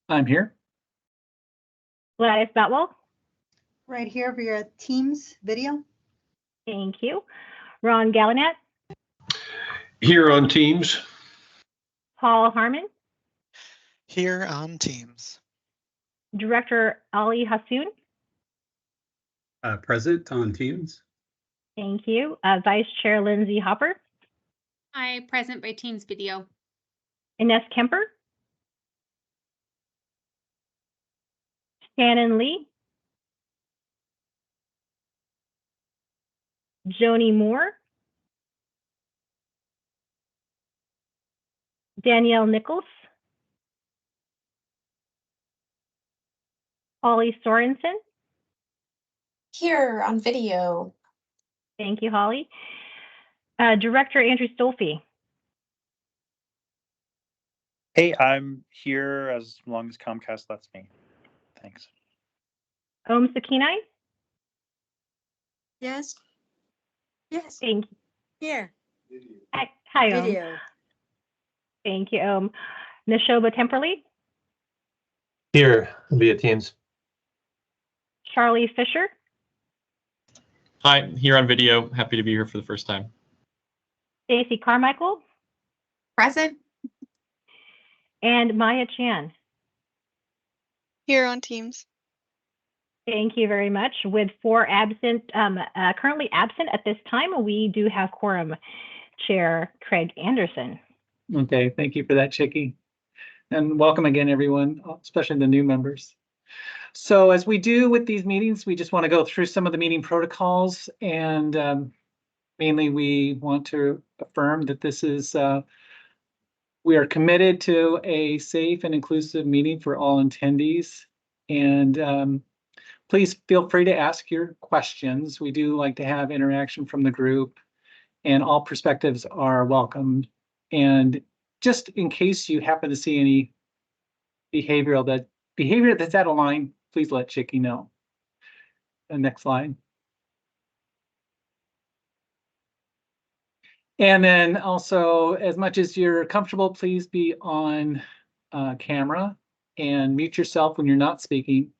I'm here. Gladys Batwell. Right here via Teams video. Thank you. Ron Gallinat. Here on Teams. Paul Harmon. Here on Teams. Director Ali Hassoun. Present on Teams. Thank you. Vice Chair Lindsay Hopper. Hi, present by Teams video. Ines Kemper. Shannon Lee. Joni Moore. Danielle Nichols. Holly Sorensen. Here on video. Thank you, Holly. Director Andrew Stolfi. Hey, I'm here as long as Comcast lets me. Thanks. Om Sakinai. Yes. Yes. Thank you. Here. Hi, Om. Video. Thank you, Om. Neshoba Temperley. Here via Teams. Charlie Fisher. Hi, here on video. Happy to be here for the first time. Stacy Carmichael. Present. And Maya Chan. Here on Teams. Thank you very much. With 4 absent, currently absent at this time, we do have quorum. Chair Craig Anderson. Okay, thank you for that, Chicky. And welcome again, everyone, especially the new members. So as we do with these meetings, we just want to go through some of the meeting protocols, and mainly we want to affirm that this is, we are committed to a safe and inclusive meeting for all attendees. And please feel free to ask your questions. We do like to have interaction from the group, and all perspectives are welcome. And just in case you happen to see any behavior that's out of line, please let Chicky know. The next slide. And then also, as much as you're comfortable, please be on camera and mute yourself when you're not speaking.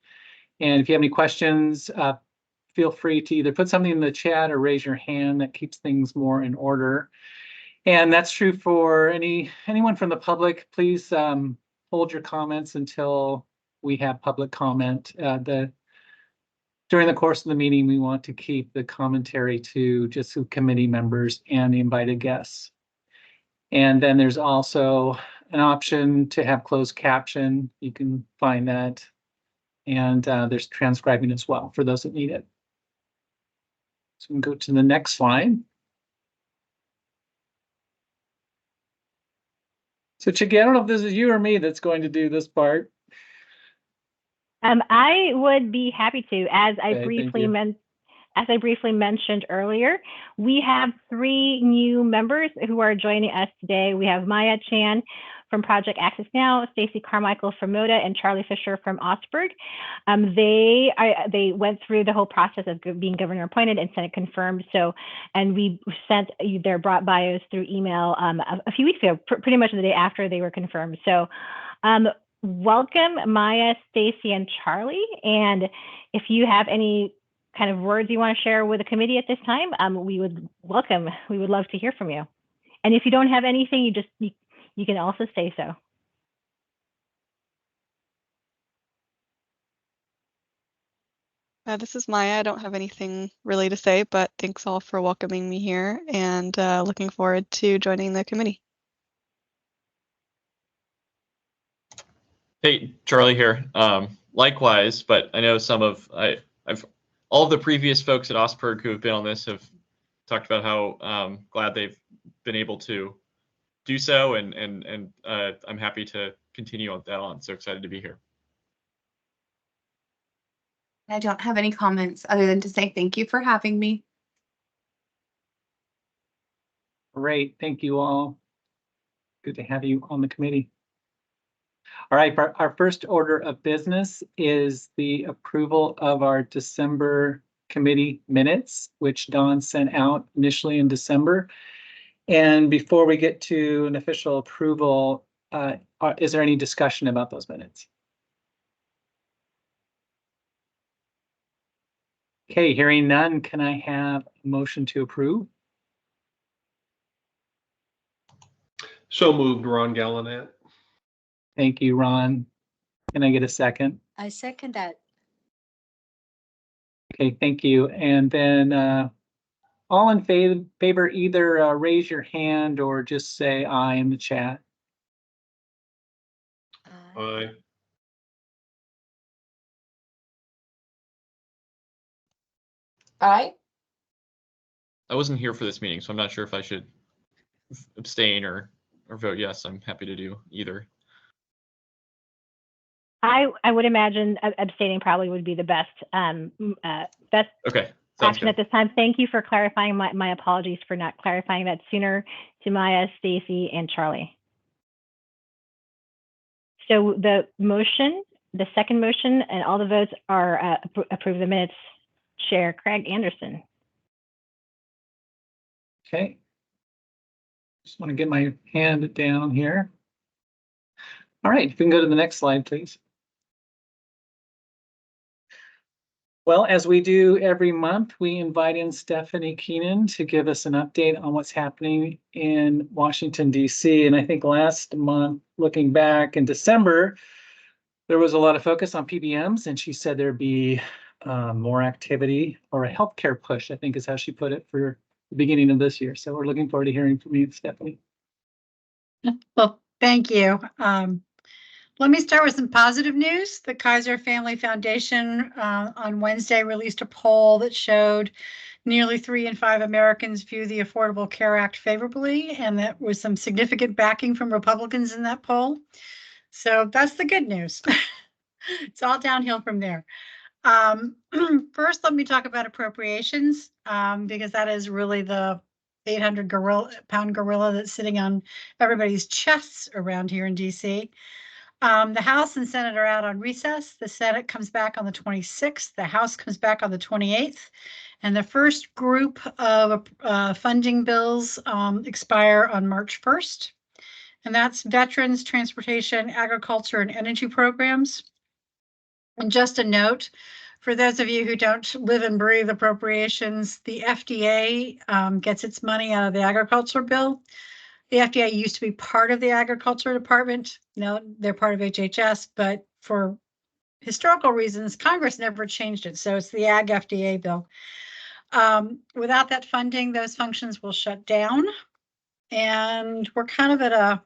And if you have any questions, feel free to either put something in the chat or raise your hand. That keeps things more in order. And that's true for anyone from the public. Please hold your comments until we have public comment. During the course of the meeting, we want to keep the commentary to just the committee members and the invited guests. And then there's also an option to have closed caption. You can find that. And there's transcribing as well for those that need it. So we can go to the next slide. So Chicky, I don't know if this is you or me that's going to do this part. I would be happy to. As I Okay, briefly mentioned earlier, we have 3 new members who are joining us today. We have Maya Chan from Project Access Now, Stacy Carmichael from MODA, and Charlie Fisher from Augsburg. They went through the whole process of being governor appointed and Senate confirmed. So, and we sent their bios through email a few weeks ago, pretty much the day after they were confirmed. So, welcome Maya, Stacy, and Charlie. And if you have any kind of words you want to share with the committee at this time, we would welcome. We would love to hear from you. And if you don't have anything, you can also say so. This is Maya. I don't have anything really to say, but thanks all for welcoming me here, and looking forward to joining the committee. Hey, Charlie here. Likewise, but I know all of the previous folks at Augsburg who have been on this have talked about how glad they've been able to do so, and I'm happy to continue on that on. So excited to be here. I don't have any comments other than to say thank you for having me. Great, thank you all. Good to have you on the committee. All right, our first order of business is the approval of our December committee minutes, which Dawn sent out initially in December. And before we get to an official approval, is there any discussion about those minutes? Okay, hearing none, can I have a motion to approve? So moved, Ron Gallinat. Thank you, Ron. Can I get a second? I second that. Okay, thank you. And then all in favor, either raise your hand or just say aye in the chat. Aye. Aye. I wasn't here for this meeting, so I'm not sure if I should abstain or vote yes. I'm happy to do either. I would imagine abstaining probably would be the best best Okay, sounds action at good. this time. Thank you for clarifying. My apologies for not clarifying that sooner to Maya, Stacy, and Charlie. So the motion, the second motion, and all the votes are approve the minutes. Chair Craig Anderson. Okay. Just want to get my hand down here. All right, if we can go to the next slide, please. Well, as we do every month, we invite in Stephanie Keenan to give us an update on what's happening in Washington, D.C. And I think last month, looking back in December, there was a lot of focus on PBMs, and she said there'd be more activity or a healthcare push, I think is how she put it, for the beginning of this year. So we're looking forward to hearing from you, Stephanie. Well, thank you. Let me start with some positive news. The Kaiser Family Foundation on Wednesday released a poll that showed nearly 3 in 5 Americans view the Affordable Care Act favorably, and that was some significant backing from Republicans in that poll. So that's the good news. It's all downhill from there. First, let me talk about appropriations, because that is really the 800-pound gorilla that's sitting on everybody's chests around here in DC. The House and Senate are out on recess. The Senate comes back on the 26th. The House comes back on the 28th. And the first group of funding bills expire on March 1st. And that's veterans, transportation, agriculture, and energy programs. And just a note, for those of you who don't live and breathe appropriations, the FDA gets its money out of the agriculture bill. The FDA used to be part of the Agriculture Department. Now they're part of HHS, but for historical reasons, Congress never changed it. So it's the Ag FDA bill. Without that funding, those functions will shut down. And we're kind of at a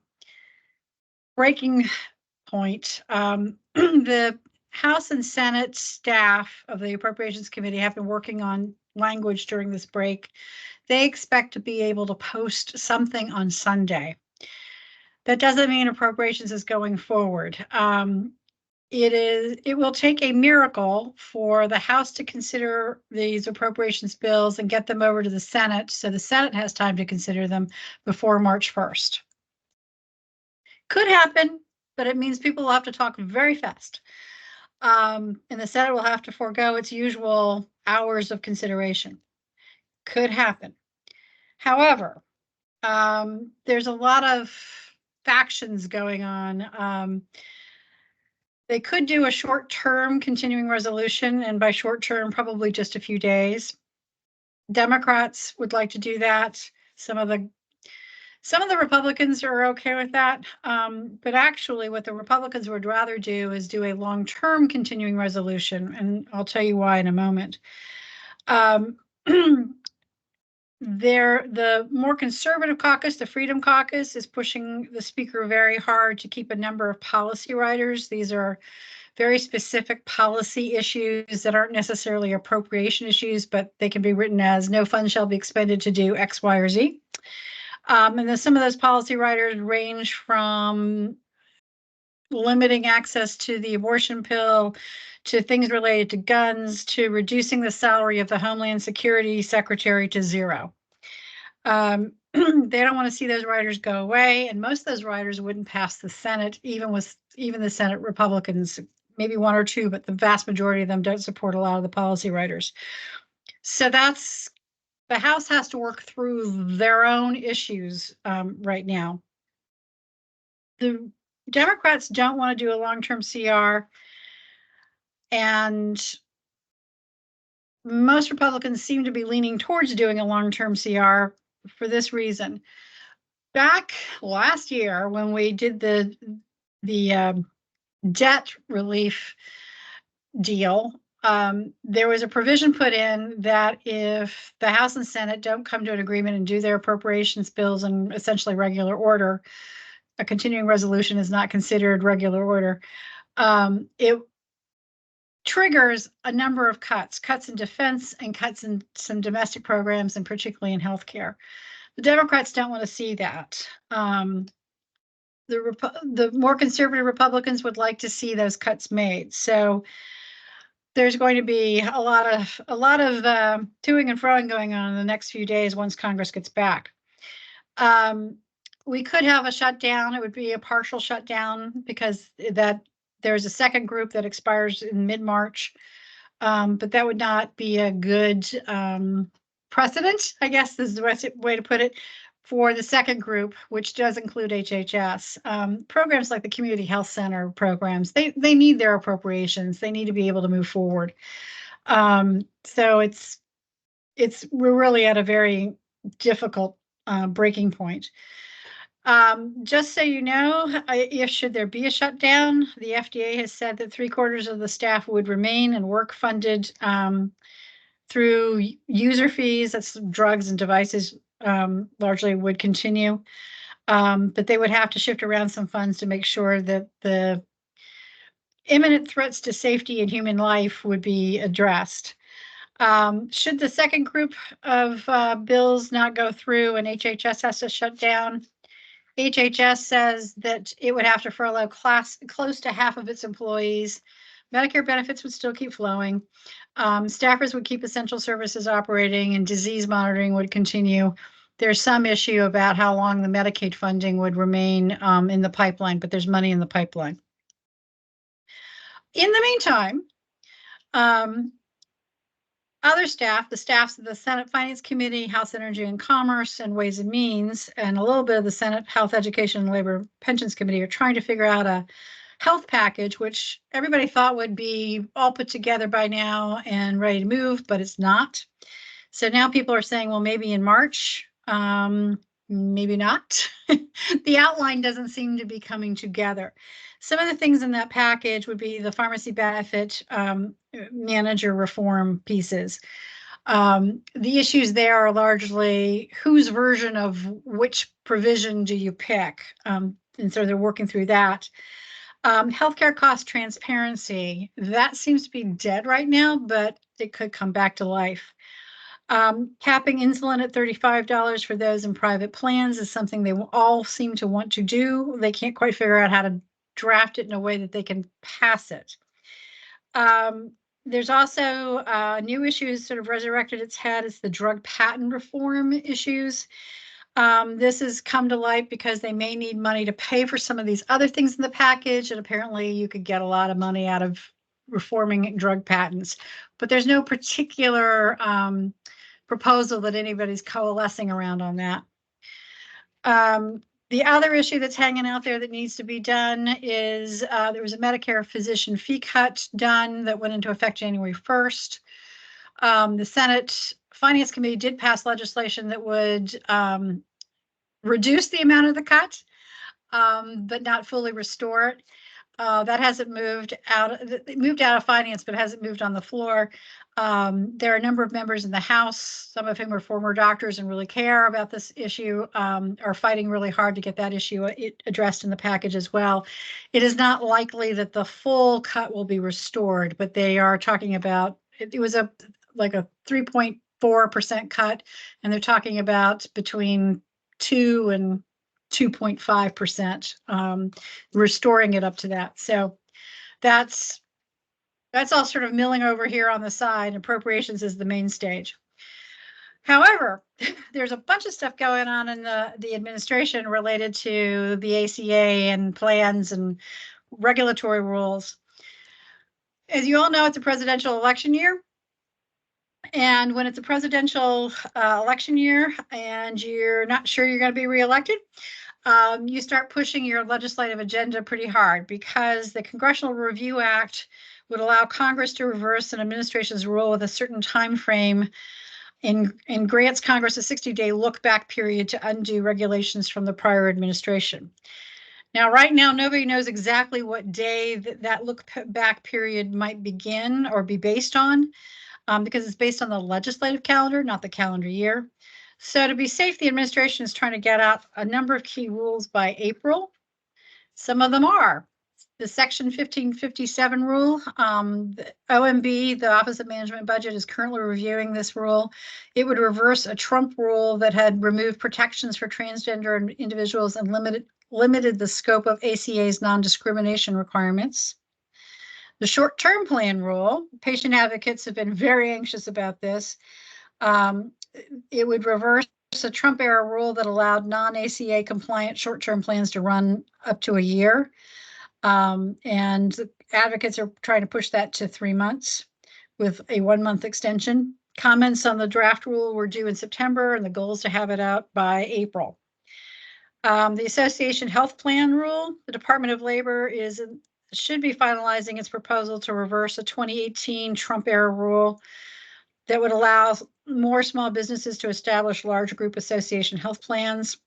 breaking point. The House and Senate staff of the Appropriations Committee have been working on language during this break. They expect to be able to post something on Sunday. That doesn't mean appropriations is going forward. It will take a miracle for the House to consider these appropriations bills and get them over to the Senate, so the Senate has time to consider them before March 1st. Could happen, but it means people will have to talk very fast. And the Senate will have to forego its usual hours of consideration. Could happen. However, there's a lot of factions going on. They could do a short-term continuing resolution, and by short-term, probably just a few days. Democrats would like to do that. Some of the Republicans are okay with that, but actually what the Republicans would rather do is do a long-term continuing resolution, and I'll tell you why in a moment. The more conservative caucus, the Freedom Caucus, is pushing the speaker very hard to keep a number of policy riders. These are very specific policy issues that aren't necessarily appropriation issues, but they can be written as no funds shall be expended to do X, Y, or Z. And then some of those policy riders range from limiting access to the abortion pill, to things related to guns, to reducing the salary of the Homeland Security Secretary to zero. They don't want to see those riders go away, and most of those riders wouldn't pass the Senate, even the Senate Republicans, maybe one or two, but the vast majority of them don't support a lot of the policy riders. So that's, the House has to work through their own issues right now. The Democrats don't want to do a long-term CR, and most Republicans seem to be leaning towards doing a long-term CR for this reason. Back last year, when we did the debt relief deal, there was a provision put in that if the House and Senate don't come to an agreement and do their appropriations bills in essentially regular order, a continuing resolution is not considered regular order. It triggers a number of cuts in defense and cuts in some domestic programs, and particularly in healthcare. The Democrats don't want to see that. The more conservative Republicans would like to see those cuts made. So there's going to be a lot of toing and froing going on in the next few days once Congress gets back. We could have a shutdown. It would be a partial shutdown because there's a second group that expires in mid-March, but that would not be a good precedent, I guess is the best way to put it, for the second group, which does include HHS. Programs like the Community Health Center programs, they need their appropriations. They need to be able to move forward. So we're really at a very difficult breaking point. Just so you know, should there be a shutdown, the FDA has said that 3/4 of the staff would remain and work funded through user fees. That's drugs and devices largely would continue. But they would have to shift around some funds to make sure that the imminent threats to safety and human life would be addressed. Should the second group of bills not go through and HHS has to shut down, HHS says that it would have to furlough close to half of its employees. Medicare benefits would still keep flowing. Staffers would keep essential services operating and disease monitoring would continue. There's some issue about how long the Medicaid funding would remain in the pipeline, but there's money in the pipeline. In the meantime, other staff, the staffs of the Senate Finance Committee, House Energy and Commerce, and Ways and Means, and a little bit of the Senate Health, Education, and Labor Pensions Committee are trying to figure out a health package, which everybody thought would be all put together by now and ready to move, but it's not. So now people are saying, well, maybe in March, maybe not. The outline doesn't seem to be coming together. Some of the things in that package would be the pharmacy benefit manager reform pieces. The issues there are largely whose version of which provision do you pick? And so they're working through that. Healthcare cost transparency, that seems to be dead right now, but it could come back to life. Capping insulin at $35 for those in private plans is something they all seem to want to do. They can't quite figure out how to draft it in a way that they can pass it. There's also new issues sort of resurrected its head. It's the drug patent reform issues. This has come to light because they may need money to pay for some of these other things in the package, and apparently you could get a lot of money out of reforming drug patents, but there's no particular proposal that anybody's coalescing around on that. The other issue that's hanging out there that needs to be done is there was a Medicare physician fee cut done that went into effect January 1st. The Senate Finance Committee did pass legislation that would reduce the amount of the cut, but not fully restore it. That hasn't moved out. It moved out of finance, but hasn't moved on the floor. There are a number of members in the House, some of whom are former doctors and really care about this issue, are fighting really hard to get that issue addressed in the package as well. It is not likely that the full cut will be restored, but they are talking about, it was like a 3.4% cut, and they're talking about between 2 and 2.5%, restoring it up to that. So that's all sort of milling over here on the side. Appropriations is the main stage. However, there's a bunch of stuff going on in the administration related to the ACA and plans and regulatory rules. As you all know, it's a presidential election year. And when it's a presidential election year and you're not sure you're going to be reelected, you start pushing your legislative agenda pretty hard, because the Congressional Review Act, would allow Congress to reverse an administration's rule with a certain time frame and grants Congress a 60-day look-back period to undo regulations from the prior administration. Now, right now, nobody knows exactly what day that look-back period might begin or be based on, because it's based on the legislative calendar, not the calendar year. So to be safe, the administration is trying to get out a number of key rules by April. Some of them are the Section 1557 rule. The OMB, the Office of Management and Budget, is currently reviewing this rule. It would reverse a Trump rule that had removed protections for transgender individuals and limited the scope of ACA's non-discrimination requirements. The short-term plan rule, patient advocates have been very anxious about this. It would reverse a Trump-era rule that allowed non-ACA compliant short-term plans to run up to a year. And advocates are trying to push that to 3 months with a 1-month extension. Comments on the draft rule were due in September, and the goal is to have it out by April. The association health plan rule, the Department of Labor should be finalizing its proposal to reverse a 2018 Trump-era rule that would allow more small businesses to establish large group association health plans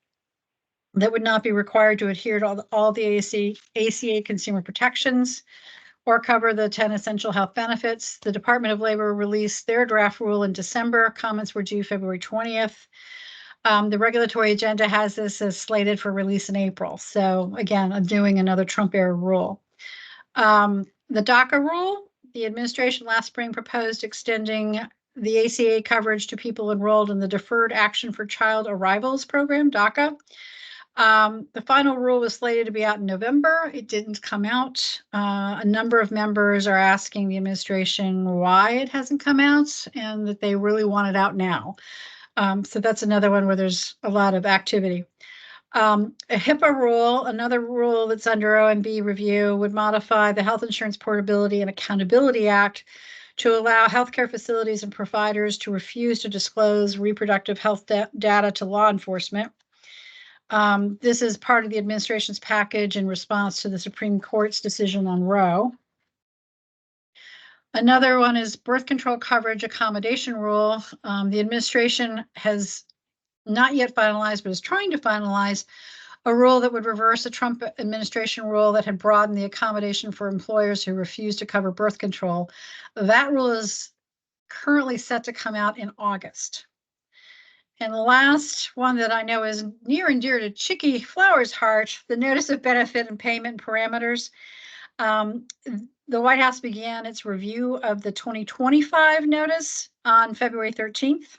that would not be required to adhere to all the ACA consumer protections or cover the 10 essential health benefits. The Department of Labor released their draft rule in December. Comments were due February 20th. The regulatory agenda has this as slated for release in April. So again, I'm doing another Trump-era rule. The DACA rule, the administration last spring proposed extending the ACA coverage to people enrolled in the Deferred Action for Child Arrivals program, DACA. The final rule was slated to be out in November. It didn't come out. A number of members are asking the administration why it hasn't come out and that they really want it out now. So that's another one where there's a lot of activity. A HIPAA rule, another rule that's under OMB review, would modify the Health Insurance Portability and Accountability Act to allow healthcare facilities and providers to refuse to disclose reproductive health data to law enforcement. This is part of the administration's package in response to the Supreme Court's decision on Roe. Another one is birth control coverage accommodation rule. The administration has not yet finalized, but is trying to finalize a rule that would reverse a Trump administration rule that had broadened the accommodation for employers who refuse to cover birth control. That rule is currently set to come out in August. And the last one that I know is near and dear to Chicky Flower's heart, the notice of benefit and payment parameters. The White House began its review of the 2025 notice on February 13th.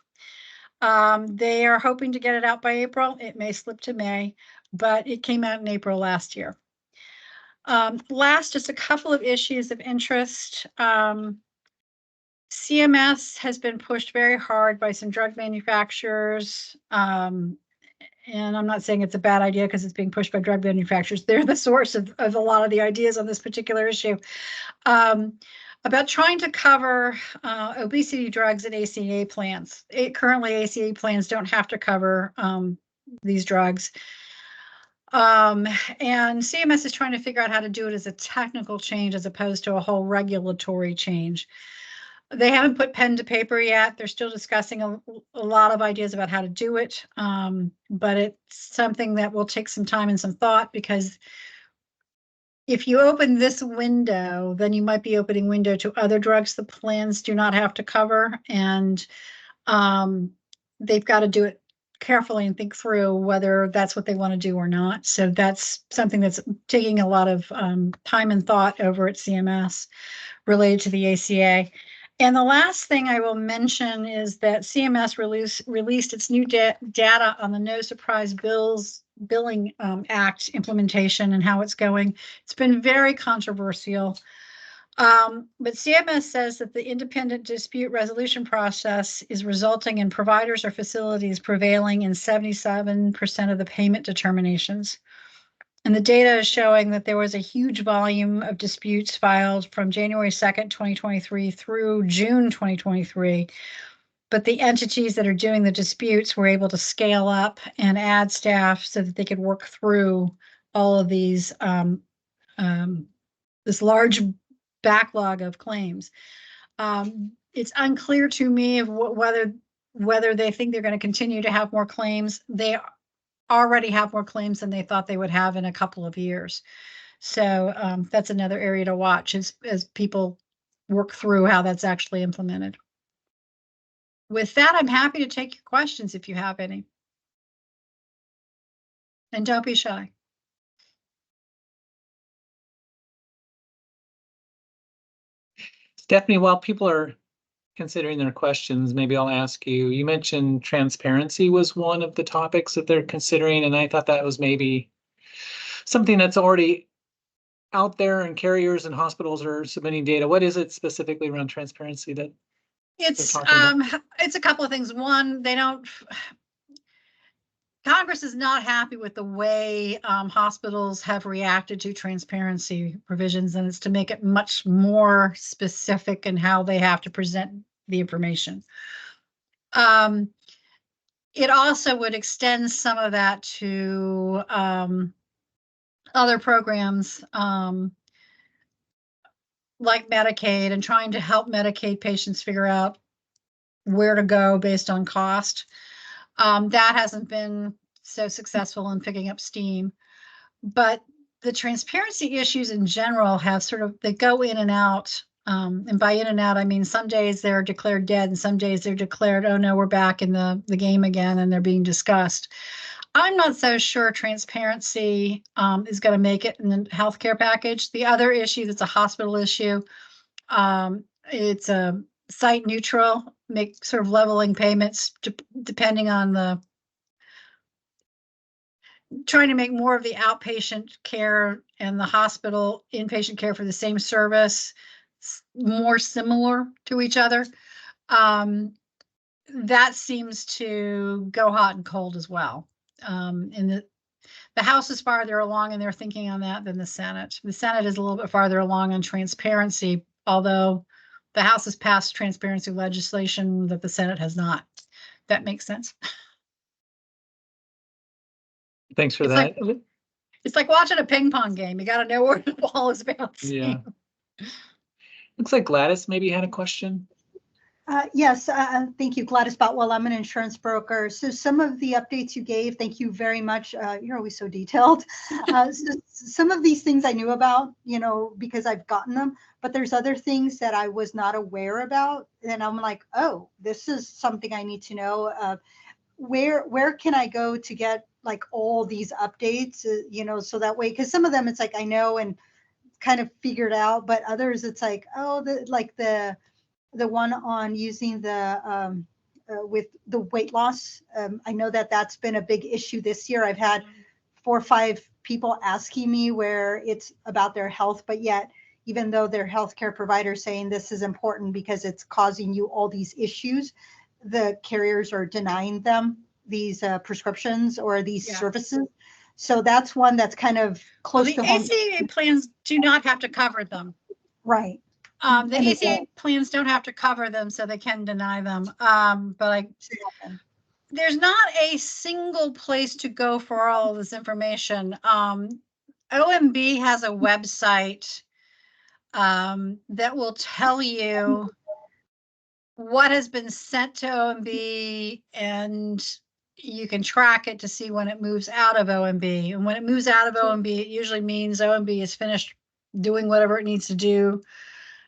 They are hoping to get it out by April. It may slip to May, but it came out in April last year. Last, just a couple of issues of interest. CMS has been pushed very hard by some drug manufacturers. And I'm not saying it's a bad idea because it's being pushed by drug manufacturers. They're the source of a lot of the ideas on this particular issue. About trying to cover obesity drugs in ACA plans. Currently, ACA plans don't have to cover these drugs. And CMS is trying to figure out how to do it as a technical change as opposed to a whole regulatory change. They haven't put pen to paper yet. They're still discussing a lot of ideas about how to do it. But it's something that will take some time and some thought, because if you open this window, then you might be opening window to other drugs the plans do not have to cover. And they've got to do it carefully and think through whether that's what they want to do or not. So that's something that's taking a lot of time and thought over at CMS related to the ACA. And the last thing I will mention is that CMS released its new data on the No Surprise Billing Act implementation and how it's going. It's been very controversial. But CMS says that the independent dispute resolution process is resulting in providers or facilities prevailing in 77% of the payment determinations. And the data is showing that there was a huge volume of disputes filed from January 2nd, 2023 through June 2023. But the entities that are doing the disputes were able to scale up and add staff so that they could work through all of these, this large backlog of claims. It's unclear to me of whether they think they're going to continue to have more claims. They already have more claims than they thought they would have in a couple of years. So that's another area to watch as people work through how that's actually implemented. With that, I'm happy to take your questions if you have any. And don't be shy. Stephanie, while people are considering their questions, maybe I'll ask you, you mentioned transparency was one of the topics that they're considering, and I thought that was maybe something that's already out there and carriers and hospitals are submitting data. What is it specifically around transparency that It's talking about? it's a couple of things. One, Congress is not happy with the way hospitals have reacted to transparency provisions, and it's to make it much more specific in how they have to present the information. It also would extend some of that to other programs like Medicaid, and trying to help Medicaid patients figure out where to go based on cost. That hasn't been so successful in picking up steam, but the transparency issues in general have they go in and out. And by in and out, I mean, some days they're declared dead and some days they're declared, oh no, we're back in the game again, and they're being discussed. I'm not so sure transparency is going to make it in the healthcare package. The other issue that's a hospital issue, it's a site neutral, make leveling payments depending on trying to make more of the outpatient care and the hospital inpatient care for the same service more similar to each other. That seems to go hot and cold as well. And the House is farther along in their thinking on that than the Senate. The Senate is a little bit farther along on transparency, although the House has passed transparency legislation that the Senate has not. That makes sense. Thanks for that. It's like watching a ping pong game. You got to know where the ball is bouncing. Yeah. Looks like Gladys maybe had a question. Yes, thank you, Gladys Boutwell. I'm an insurance broker. So some of the updates you gave, thank you very much. You're always so detailed. So some of these things I knew about, because I've gotten them, but there's other things that I was not aware about. And I'm like, oh, this is something I need to know. Where can I go to get like all these updates, so that way, because some of them it's like I know and kind of figured out, but others it's like, oh, the one on using the with the weight loss. I know that that's been a big issue this year. I've had 4 or 5 people asking me where it's about their health, but yet even though their healthcare provider saying this is important because it's causing you all these issues, the carriers are denying them these prescriptions or these services. So that's one that's kind of close to home. The ACA plans do not have to cover them. Right. The ACA plans don't have to cover them, so they can deny them. But there's not a single place to go for all of this information. OMB has a website that will tell you what has been sent to OMB, and you can track it to see when it moves out of OMB. And when it moves out of OMB, it usually means OMB is finished doing whatever it needs to do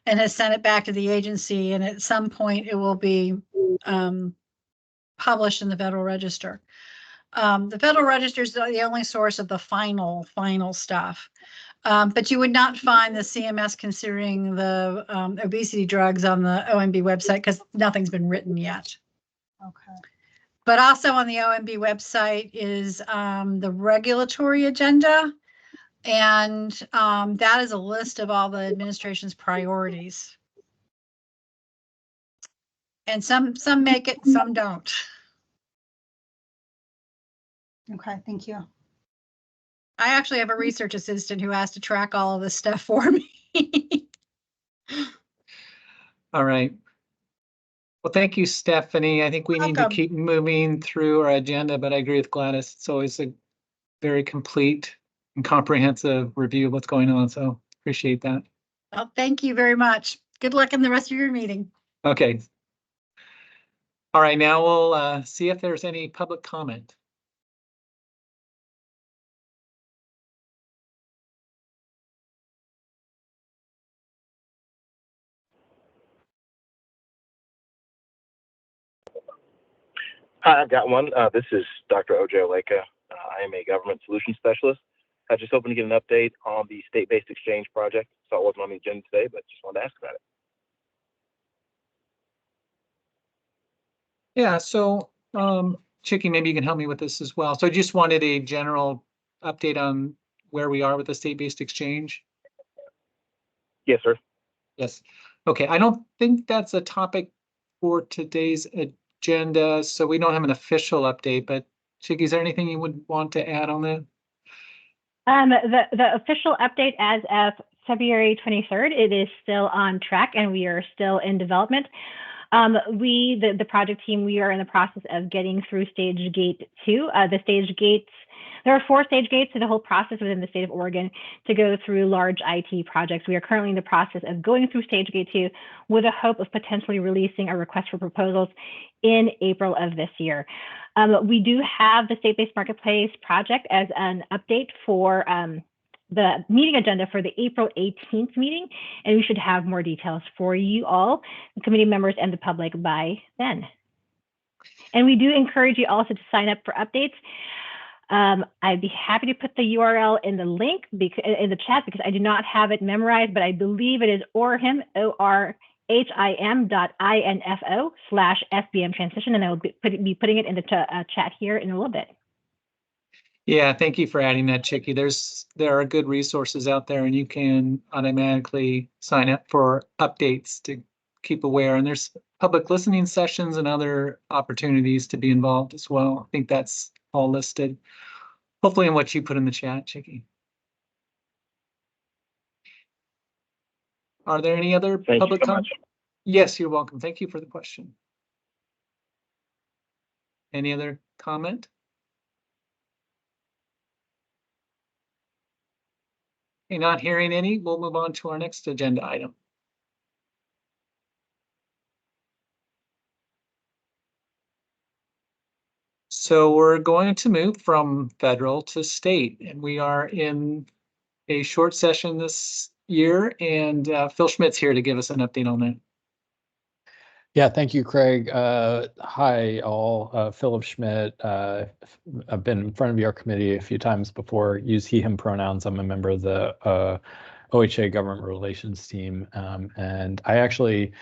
and has sent it back to the agency. And at some point it will be published in the Federal Register. The Federal Register is the only source of the final stuff. But you would not find the CMS considering the obesity drugs on the OMB website because nothing's been written yet. Okay. But also on the OMB website is the regulatory agenda. And that is a list of all the administration's priorities. And some make it, some don't. Okay, thank you. I actually have a research assistant who has to track all of this stuff for me. All right. Well, thank you, Stephanie. I think we need to keep moving through our agenda, but I agree with Gladys. It's always a very complete and comprehensive review of what's going on. So appreciate that. Well, thank you very much. Good luck in the rest of your meeting. Okay. All right, now we'll see if there's any public comment. Hi, I've got one. This is Dr. OJ Oleka. I am a government solutions specialist. I was just hoping to get an update on the state-based exchange project. So it wasn't on the agenda today, but just wanted to ask about it. Yeah, so Chicky, maybe you can help me with this as well. So I just wanted a general update on where we are with the state-based exchange. Yes, sir. Yes. Okay, I don't think that's a topic for today's agenda, so we don't have an official update, but Chicky, is there anything you would want to add on that? The official update as of February 23rd, it is still on track and we are still in development. The project team, we are in the process of getting through stage gate 2. The stage gates, there are 4 stage gates to the whole process within the state of Oregon to go through large IT projects. We are currently in the process of going through stage gate 2 with a hope of potentially releasing a request for proposals in April of this year. We do have the state-based marketplace project as an update for the meeting agenda for the April 18th meeting, and we should have more details for you all, the committee members and the public by then. And we do encourage you also to sign up for updates. I'd be happy to put the URL in the link in the chat because I do not have it memorized, but I believe it is orhim, orhim.info/SBM transition, and I will be putting it in the chat here in a little bit. Yeah, thank you for adding that, Chicky. There are good resources out there, and you can automatically sign up for updates to keep aware. And there's public listening sessions and other opportunities to be involved as well. I think that's all listed, hopefully in what you put in the chat, Chicky. Are there any other public comments? Yes, you're welcome. Thank you for the question. Any other comment? Okay, not hearing any, we'll move on to our next agenda item. So we're going to move from federal to state, and we are in a short session this year, and Phil Schmidt's here to give us an update on that. Yeah, thank you, Craig. Hi, all. Philip Schmidt. I've been in front of your committee a few times before. Use he, him pronouns. I'm a member of the OHA government relations team. And I actually,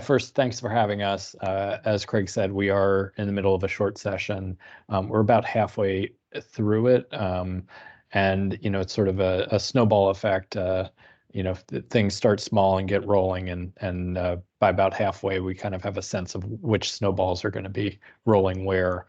first, thanks for having us. As Craig said, we are in the middle of a short session. We're about halfway through it. And, it's sort of a snowball effect. Things start small and get rolling, and by about halfway, we kind of have a sense of which snowballs are going to be rolling where.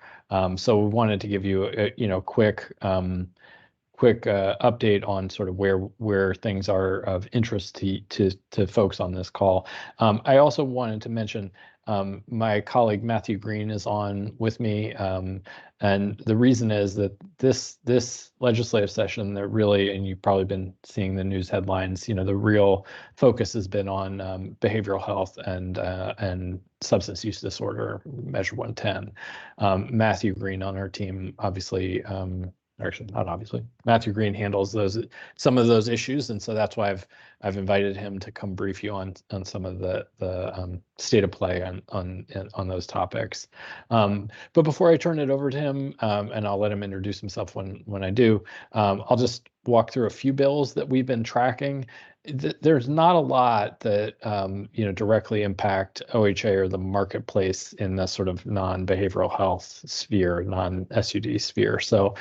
So we wanted to give you a quick update on sort of where things are of interest to folks on this call. I also wanted to mention my colleague Matthew Green is on with me, and the reason is that this legislative session, that really, and you've probably been seeing the news headlines, the real focus has been on behavioral health and substance use disorder, Measure 110. Matthew Green on our team, obviously. Actually, not obviously. Matthew Green handles some of those issues, and so that's why I've invited him to come brief you on some of the state of play on those topics. But before I turn it over to him, and I'll let him introduce himself when I do, I'll just walk through a few bills that we've been tracking. There's not a lot that directly impact OHA or the marketplace in the sort of non-behavioral health sphere, non-SUD sphere. So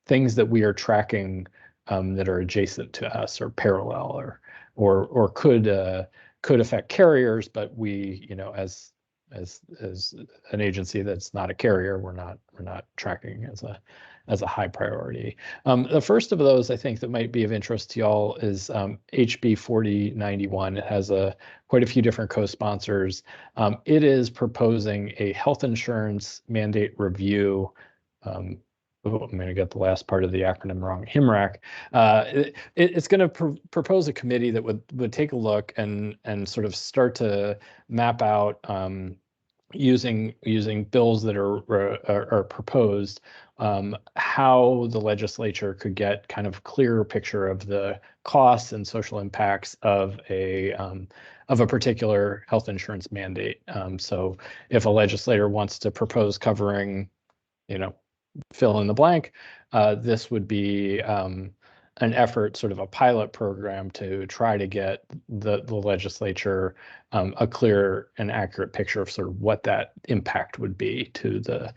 things that we are tracking that are adjacent to us or parallel or could affect carriers, but we, as an agency that's not a carrier, we're not tracking as a high priority. The first of those, I think, that might be of interest to y'all is HB 4091. It has quite a few different co-sponsors. It is proposing a health insurance mandate review oh, I'm going to get the last part of the acronym wrong, HIMRAC. It's going to propose a committee that would take a look and sort of start to map out using bills that are proposed, how the legislature could get kind of clearer picture of the costs and social impacts of a particular health insurance mandate. So if a legislator wants to propose covering, fill in the blank, this would be an effort, sort of a pilot program to try to get the legislature a clear and accurate picture of sort of what that impact would be to the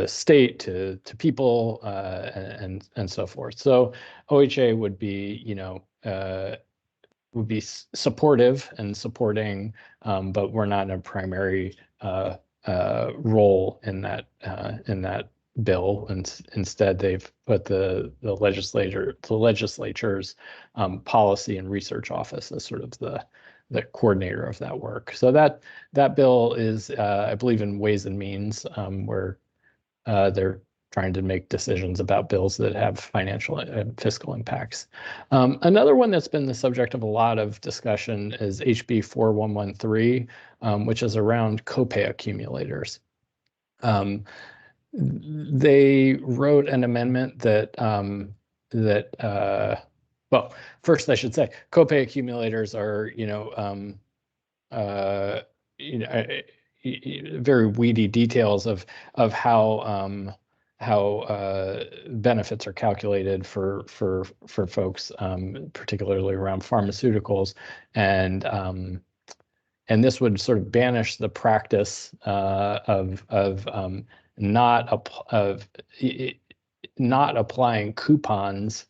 state, to people, and so forth. So OHA would be, supportive and supporting, but we're not in a primary role in that bill, and instead they've put the legislature's policy and research office as sort of the coordinator of that work. So that bill is, I believe, in Ways and Means, where they're trying to make decisions about bills that have financial and fiscal impacts. Another one that's been the subject of a lot of discussion is HB 4113, which is around copay accumulators. They wrote an amendment that well, first I should say copay accumulators are very weedy details of how benefits are calculated for folks, particularly around pharmaceuticals, and this would sort of banish the practice of not applying coupons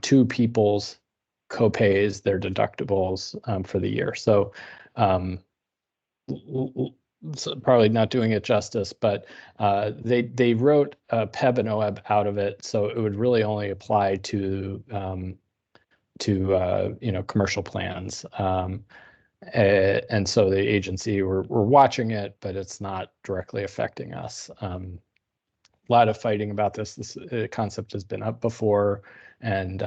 to people's copays, their deductibles for the year. So probably not doing it justice, but they wrote PEB and OEB out of it, so it would really only apply to commercial plans. And so the agency, we're watching it, but it's not directly affecting us. A lot of fighting about this. This concept has been up before, and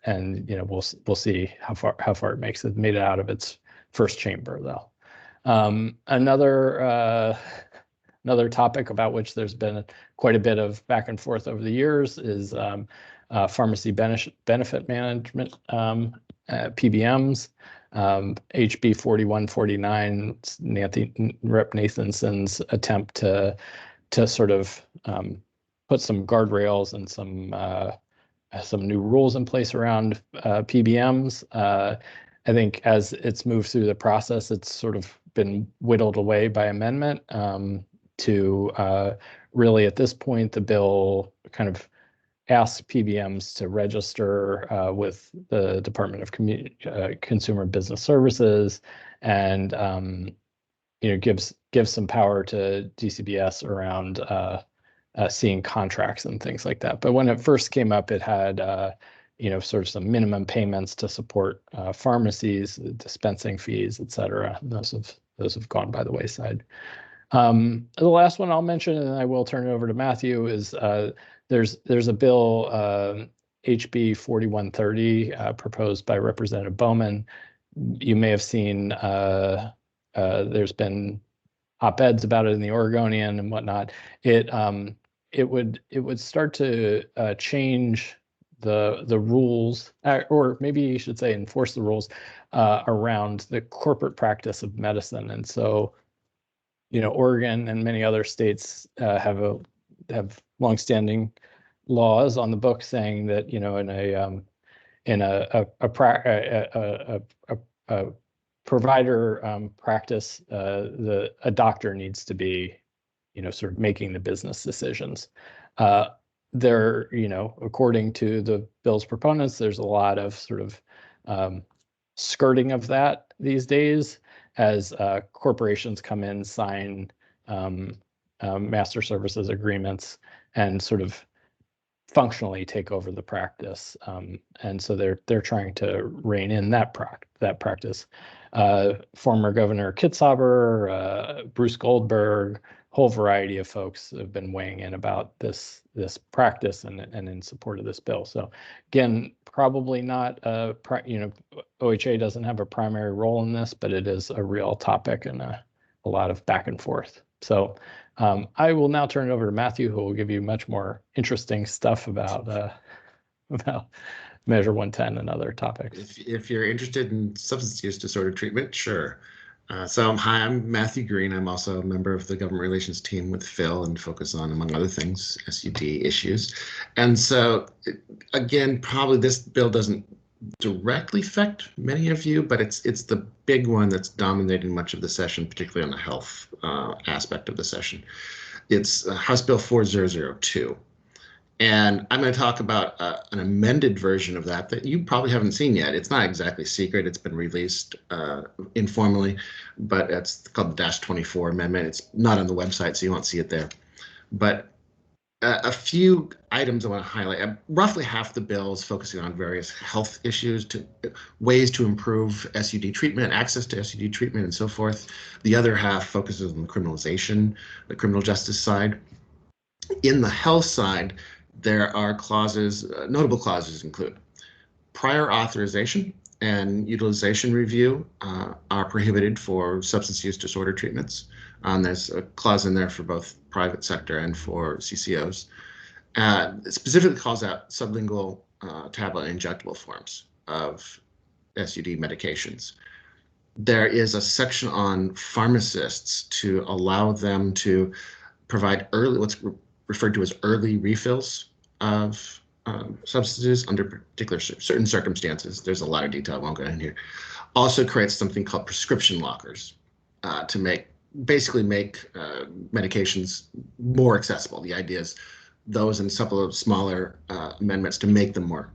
we'll see how far it makes it. Made it out of its first chamber, though. Another topic about which there's been quite a bit of back and forth over the years is pharmacy benefit management, PBMs. HB 4149, Rep. Nathanson's attempt to sort of put some guardrails and some new rules in place around PBMs. I think as it's moved through the process, it's sort of been whittled away by amendment to really, at this point, the bill kind of asks PBMs to register with the Department of Consumer Business Services, and gives some power to DCBS around seeing contracts and things like that. But when it first came up, it had sort of some minimum payments to support pharmacies, dispensing fees, et cetera. Those have gone by the wayside. The last one I'll mention, and I will turn it over to Matthew, is there's a bill, HB 4130, proposed by Representative Bowman. You may have seen there's been op-eds about it in the Oregonian and whatnot. It would start to change the rules, or maybe you should say enforce the rules around the corporate practice of medicine. And so, Oregon and many other states have longstanding laws on the book saying that in a provider practice, a doctor needs to be sort of making the business decisions. There, according to the bill's proponents, there's a lot of sort of skirting of that these days as corporations come in, sign master services agreements, and sort of functionally take over the practice. And so they're trying to rein in that practice. Former Governor Kitzhaber, Bruce Goldberg, a whole variety of folks have been weighing in about this practice and in support of this bill. So again, probably not OHA doesn't have a primary role in this, but it is a real topic and a lot of back and forth. So I will now turn it over to Matthew, who will give you much more interesting stuff about Measure 110 and other topics. If you're interested in substance use disorder treatment, sure. Hi, I'm Matthew Green. I'm also a member of the government relations team with Phil and focus on, among other things, SUD issues. And so, again, probably this bill doesn't directly affect many of you, but it's the big one that's dominating much of the session, particularly on the health aspect of the session. It's House Bill 4002. And I'm going to talk about an amended version of that you probably haven't seen yet. It's not exactly secret. It's been released informally, but it's called the -24 amendment. It's not on the website, so you won't see it there. But a few items I want to highlight. Roughly half the bill is focusing on various health issues, ways to improve SUD treatment, access to SUD treatment, and so forth. The other half focuses on the criminalization, the criminal justice side. In the health side, there are clauses, notable clauses include prior authorization and utilization review are prohibited for substance use disorder treatments. There's a clause in there for both private sector and for CCOs. It specifically calls out sublingual tablet and injectable forms of SUD medications. There is a section on pharmacists to allow them to provide what's referred to as early refills of substances under particular certain circumstances. There's a lot of detail, I won't go in here. Also creates something called prescription lockers to basically make medications more accessible. The idea is those and a couple of smaller amendments to make them more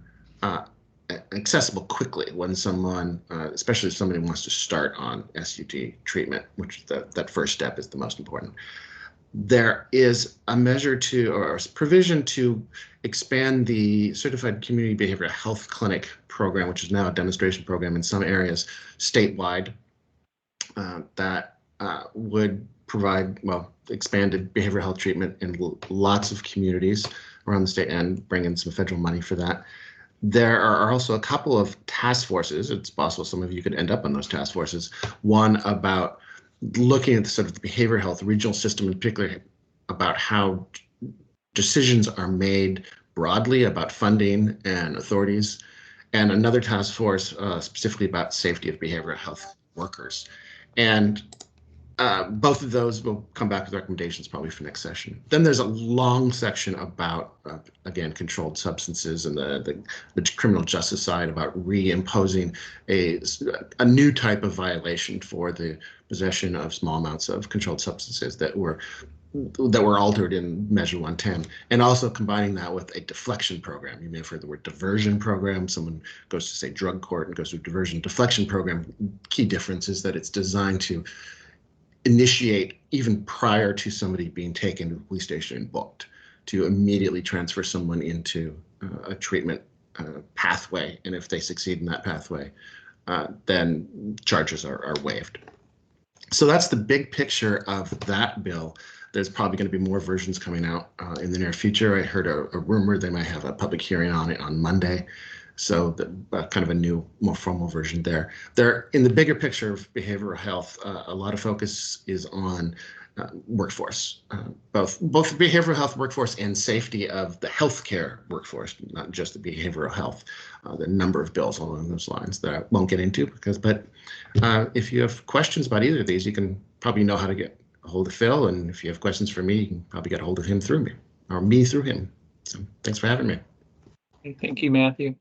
accessible quickly when someone, especially if somebody wants to start on SUD treatment, which that first step is the most important. There is a measure or provision to expand the Certified Community Behavioral Health Clinic program, which is now a demonstration program in some areas statewide, that would provide, expanded behavioral health treatment in lots of communities around the state and bring in some federal money for that. There are also a couple of task forces. It's possible some of you could end up on those task forces. One about looking at the sort of the behavioral health regional system, in particular about how decisions are made broadly about funding and authorities, and another task force specifically about safety of behavioral health workers. And both of those will come back with recommendations probably for next session. Then there's a long section about, again, controlled substances and the criminal justice side about reimposing a new type of violation for the possession of small amounts of controlled substances that were altered in Measure 110, and also combining that with a deflection program. You may have heard the word diversion program. Someone goes to, say, drug court and goes to a diversion deflection program. Key difference is that it's designed to initiate even prior to somebody being taken to the police station and booked, to immediately transfer someone into a treatment pathway. And if they succeed in that pathway, then charges are waived. So that's the big picture of that bill. There's probably going to be more versions coming out in the near future. I heard a rumor they might have a public hearing on it on Monday. So kind of a new, more formal version there. In the bigger picture of behavioral health, a lot of focus is on workforce, both the behavioral health workforce and safety of the healthcare workforce, not just the behavioral health. The number of bills along those lines that I won't get into but if you have questions about either of these, you can probably know how to get a hold of Phil, and if you have questions for me, you can probably get a hold of him through me, or me through him. So thanks for having me. Thank you, Matthew.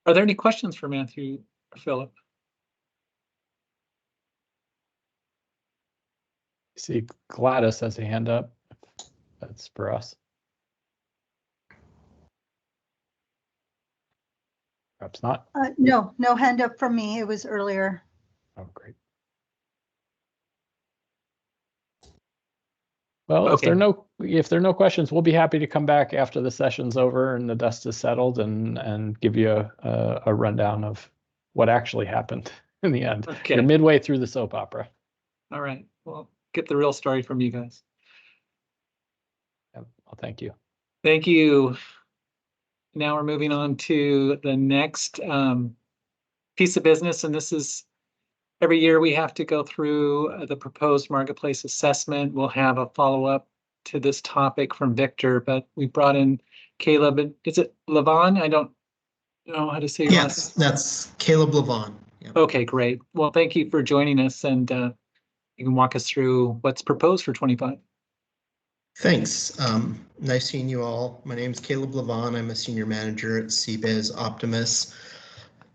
Are there any questions for Matthew or Philip? See, Gladys has a hand up. That's for us. Perhaps not. No hand up from me. It was earlier. Oh, great. Well, Okay. if there are no questions, we'll be happy to come back after the session's over and the dust is settled and give you a rundown of what actually happened in the end. Okay. You're midway through the soap opera. All right. Well, get the real story from you guys. Well, thank you. Thank you. Now we're moving on to the next piece of business, and this is every year we have to go through the proposed marketplace assessment. We'll have a follow-up to this topic from Victor, but we brought in Caleb. Is it Levon? I don't know how to say your last Yes, that's Caleb Levon. name. Okay, great. Well, thank you for joining us, and you can walk us through what's proposed for 25. Thanks. Nice seeing you all. My name is Caleb Levon. I'm a senior manager at CBiz Optimus.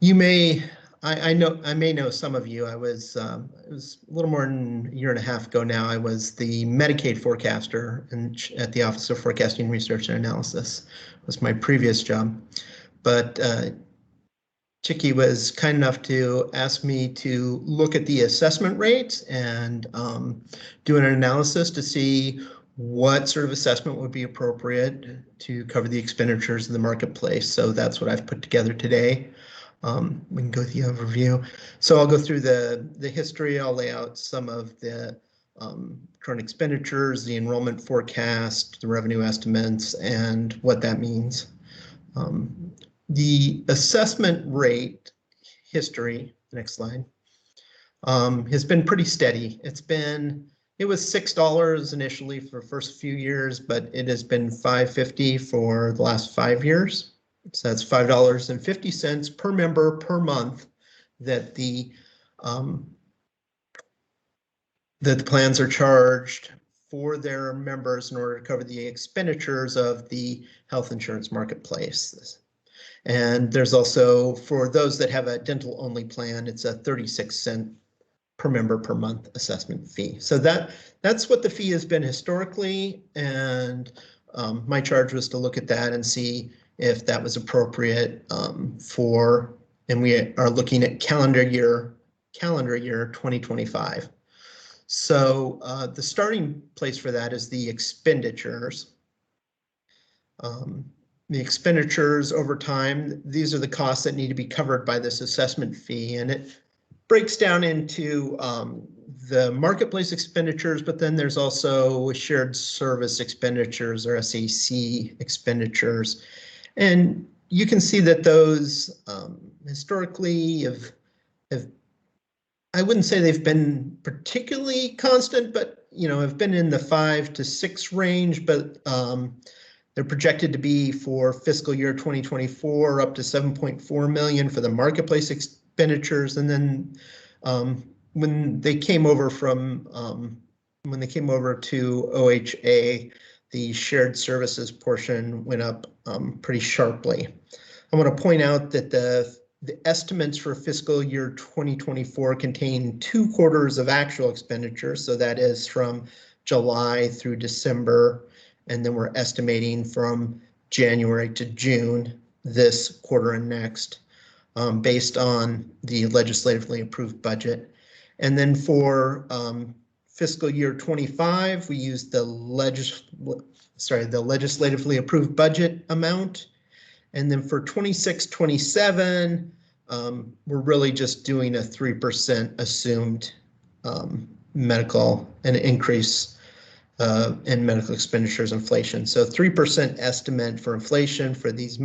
You may, I may know some of you. It was a little more than a year and a half ago now. I was the Medicaid forecaster at the Office of Forecasting Research and Analysis. It was my previous job. But Chicky was kind enough to ask me to look at the assessment rates and do an analysis to see what sort of assessment would be appropriate to cover the expenditures of the marketplace. So that's what I've put together today. We can go through the overview. So I'll go through the history. I'll lay out some of the current expenditures, the enrollment forecast, the revenue estimates, and what that means. The assessment rate history, next slide, has been pretty steady. It was $6 initially for the first few years, but it has been $5.50 for the last 5 years. So that's $5.50 per member per month that the plans are charged for their members in order to cover the expenditures of the health insurance marketplace. And there's also, for those that have a dental only plan, it's a 36-cent per member per month assessment fee. So that's what the fee has been historically, and my charge was to look at that and see if that was appropriate and we are looking at calendar year 2025. So the starting place for that is the expenditures. The expenditures over time, these are the costs that need to be covered by this assessment fee, and it breaks down into the marketplace expenditures, but then there's also shared service expenditures or SAC expenditures. And you can see that those historically have, I wouldn't say they've been particularly constant, but have been in the 5 to 6 range, but they're projected to be for fiscal year 2024 up to 7.4 million for the marketplace expenditures. And then when they came over to OHA, the shared services portion went up pretty sharply. I want to point out that the estimates for fiscal year 2024 contain 2 quarters of actual expenditures. So that is from July through December. And then we're estimating from January to June, this quarter and next, based on the legislatively approved budget. And then for fiscal year 25, we use the legislatively approved budget amount. And then for 26-27, we're really just doing a 3% assumed medical and increase in medical expenditures inflation. So 3% estimate for inflation for these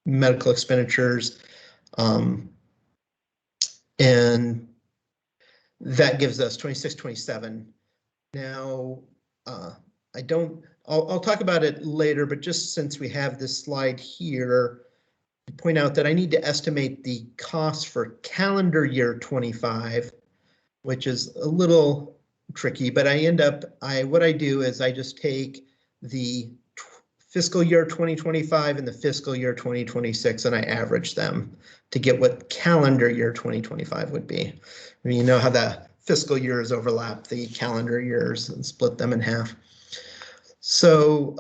medical expenditures. And that gives us 26-27. Now, I'll talk about it later, but just since we have this slide here, I point out that I need to estimate the cost for calendar year 25, which is a little tricky, but what I do is I just take the fiscal year 2025 and the fiscal year 2026 and I average them to get what calendar year 2025 would be. I mean, you know how the fiscal years overlap the calendar years and split them in half. So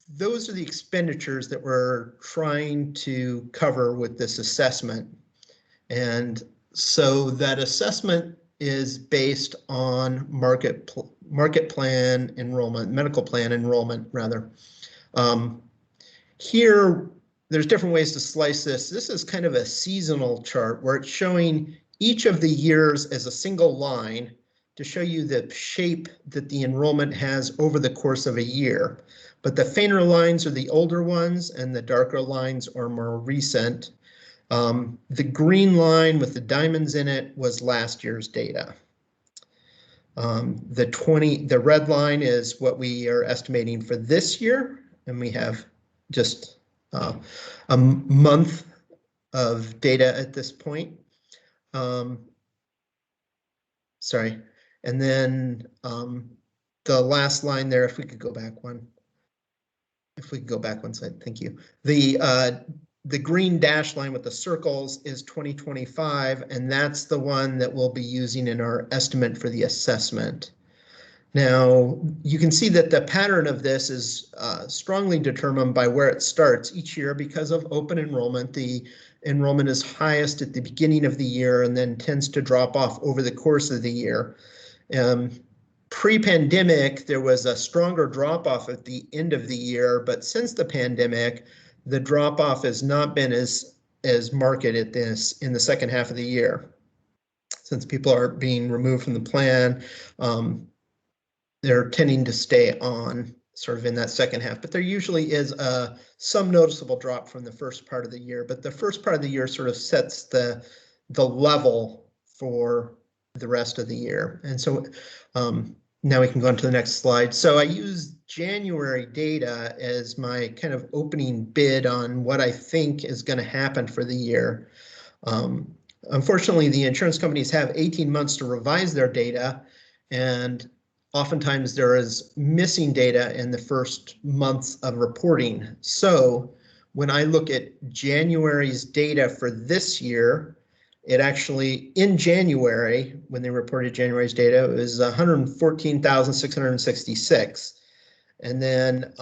those are the expenditures that we're trying to cover with this assessment. And so that assessment is based on market plan enrollment, medical plan enrollment rather. Here, there's different ways to slice this. This is kind of a seasonal chart where it's showing each of the years as a single line to show you the shape that the enrollment has over the course of a year. But the fainter lines are the older ones and the darker lines are more recent. The green line with the diamonds in it was last year's data. The red line is what we are estimating for this year, and we have just a month of data at this point. Sorry, and then the last line there, if we could go back one. If we could go back one slide, thank you. The green dash line with the circles is 2025, and that's the one that we'll be using in our estimate for the assessment. Now, you can see that the pattern of this is strongly determined by where it starts each year because of open enrollment. The enrollment is highest at the beginning of the year and then tends to drop off over the course of the year. Pre-pandemic, there was a stronger drop off at the end of the year, but since the pandemic, the drop off has not been as marked at this in the second half of the year. Since people are being removed from the plan, they're tending to stay on sort of in that second half, but there usually is some noticeable drop from the first part of the year, but the first part of the year sort of sets the level for the rest of the year. And so now we can go on to the next slide. So I use January data as my kind of opening bid on what I think is going to happen for the year. Unfortunately, the insurance companies have 18 months to revise their data, and oftentimes there is missing data in the first months of reporting. So when I look at January's data for this year, it actually, in January, when they reported January's data, it was 114,666. And then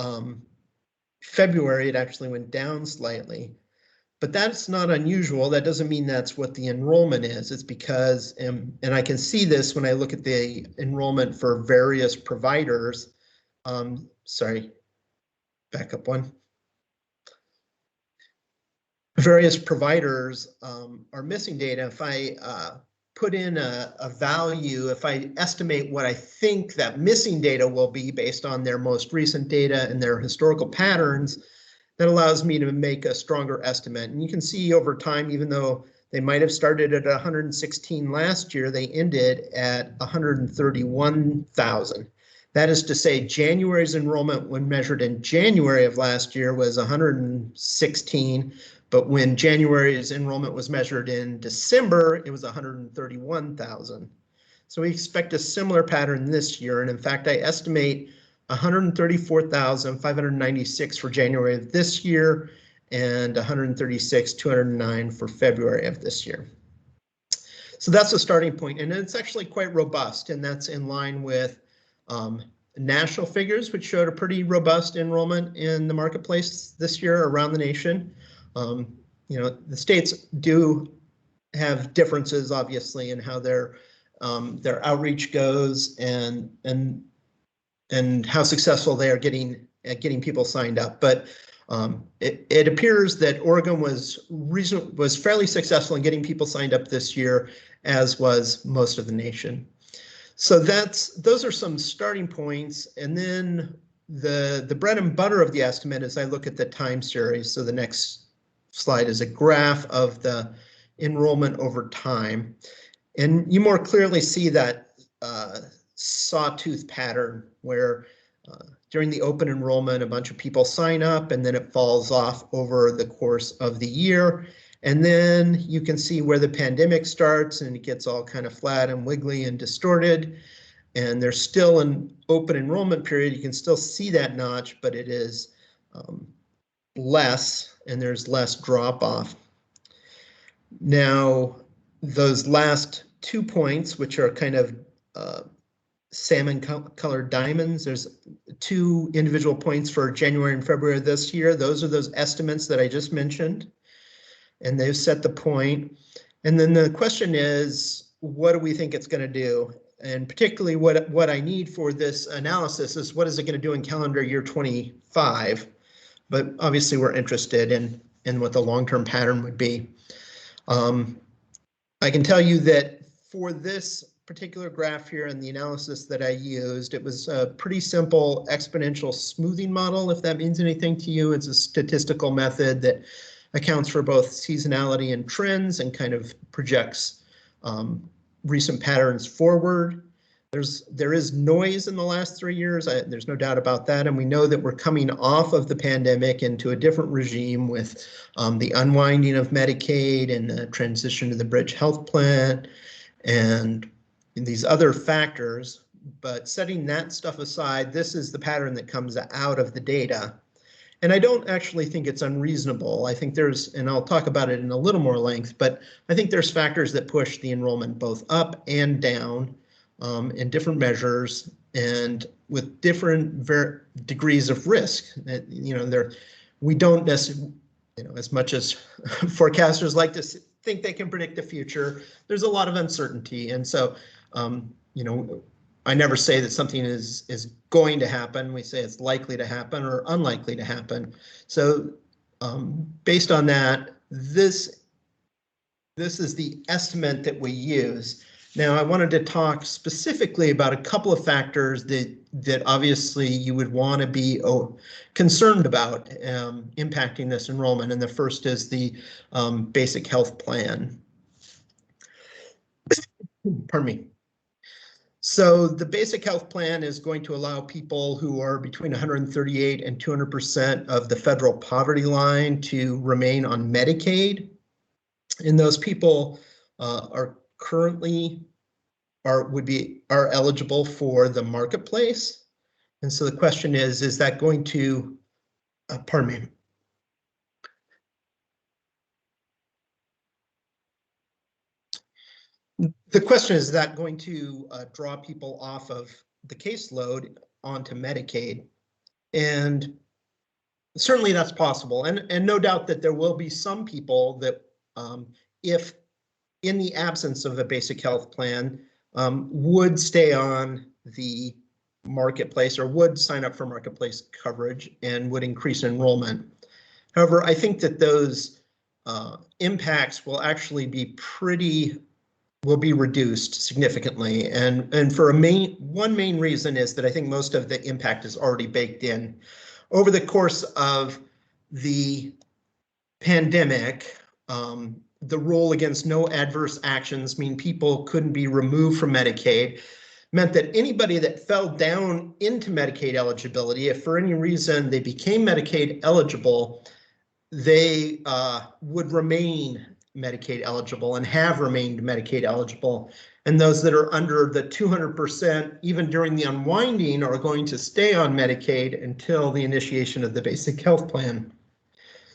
February, it actually went down slightly. But that's not unusual. That doesn't mean that's what the enrollment is. It's because, and I can see this when I look at the enrollment for various providers. Sorry, back up one. Various providers are missing data. If I put in a value, if I estimate what I think that missing data will be based on their most recent data and their historical patterns, that allows me to make a stronger estimate. And you can see over time, even though they might have started at 116 last year, they ended at 131,000. That is to say, January's enrollment when measured in January of last year was 116, but when January's enrollment was measured in December, it was 131,000. So we expect a similar pattern this year. And in fact, I estimate 134,596 for January of this year and 136,209 for February of this year. So that's the starting point, and it's actually quite robust, and that's in line with national figures, which showed a pretty robust enrollment in the marketplace this year around the nation. You know, the states do have differences, obviously, in how their outreach goes and how successful they are getting people signed up. But it appears that Oregon was fairly successful in getting people signed up this year, as was most of the nation. So those are some starting points. And then the bread and butter of the estimate is I look at the time series. So the next slide is a graph of the enrollment over time. And you more clearly see that sawtooth pattern where during the open enrollment, a bunch of people sign up and then it falls off over the course of the year. And then you can see where the pandemic starts and it gets all kind of flat and wiggly and distorted. And there's still an open enrollment period. You can still see that notch, but it is less, and there's less drop off. Now, those last 2 points, which are kind of salmon colored diamonds, there's 2 individual points for January and February of this year. Those are those estimates that I just mentioned, and they've set the point. And then the question is, what do we think it's going to do? And particularly what I need for this analysis is what is it going to do in calendar year 25? But obviously we're interested in what the long-term pattern would be. I can tell you that for this particular graph here and the analysis that I used, it was a pretty simple exponential smoothing model. If that means anything to you, it's a statistical method that accounts for both seasonality and trends and kind of projects recent patterns forward. There is noise in the last 3 years. There's no doubt about that. And we know that we're coming off of the pandemic into a different regime with the unwinding of Medicaid and the transition to the Bridge Health Plan and these other factors. But setting that stuff aside, this is the pattern that comes out of the data. And I don't actually think it's unreasonable. I think there's, and I'll talk about it in a little more length, but I think there's factors that push the enrollment both up and down in different measures and with different degrees of risk. We don't necessarily, as much as forecasters like to think they can predict the future, there's a lot of uncertainty. And so, I never say that something is going to happen. We say it's likely to happen or unlikely to happen. So based on that, this is the estimate that we use. Now, I wanted to talk specifically about a couple of factors that obviously you would want to be concerned about impacting this enrollment. And the first is the basic health plan. Pardon me. So the basic health plan is going to allow people who are between 138 and 200% of the federal poverty line to remain on Medicaid. And those people are currently are eligible for the marketplace. And so the question is that going to, pardon me. The question is that going to draw people off of the caseload onto Medicaid? And certainly that's possible. And no doubt that there will be some people that if in the absence of a basic health plan would stay on the marketplace or would sign up for marketplace coverage and would increase enrollment. However, I think that those impacts will actually be will be reduced significantly. And for one main reason is that I think most of the impact is already baked in. Over the course of the pandemic, the rule against no adverse actions, mean people couldn't be removed from Medicaid, meant that anybody that fell down into Medicaid eligibility, if for any reason they became Medicaid eligible, they would remain Medicaid eligible and have remained Medicaid eligible. And those that are under the 200%, even during the unwinding, are going to stay on Medicaid until the initiation of the basic health plan.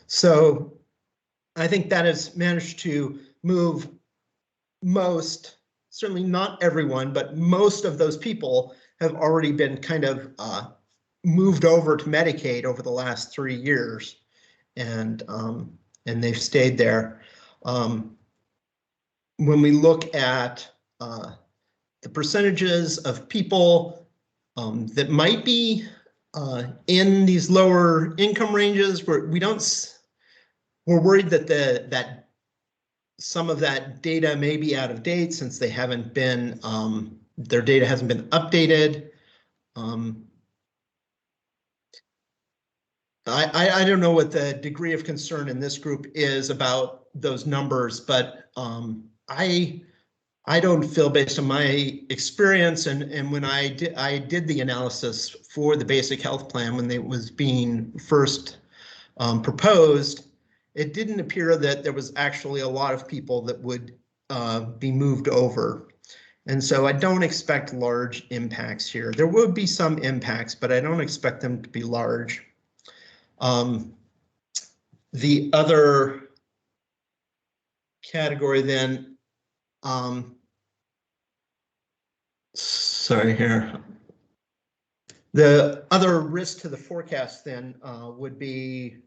So I think that has managed to move most, certainly not everyone, but most of those people have already been kind of moved over to Medicaid over the last 3 years, and they've stayed there. When we look at the percentages of people that might be in these lower income ranges, we're worried that that some of that data may be out of date since they haven't been their data hasn't been updated. I don't know what the degree of concern in this group is about those numbers, but I don't feel, based on my experience and when I did the analysis for the basic health plan when it was being first proposed, it didn't appear that there was actually a lot of people that would be moved over. And so I don't expect large impacts here. There will be some impacts, but I don't expect them to be large. The other category then, sorry here. The other risk to the forecast then would be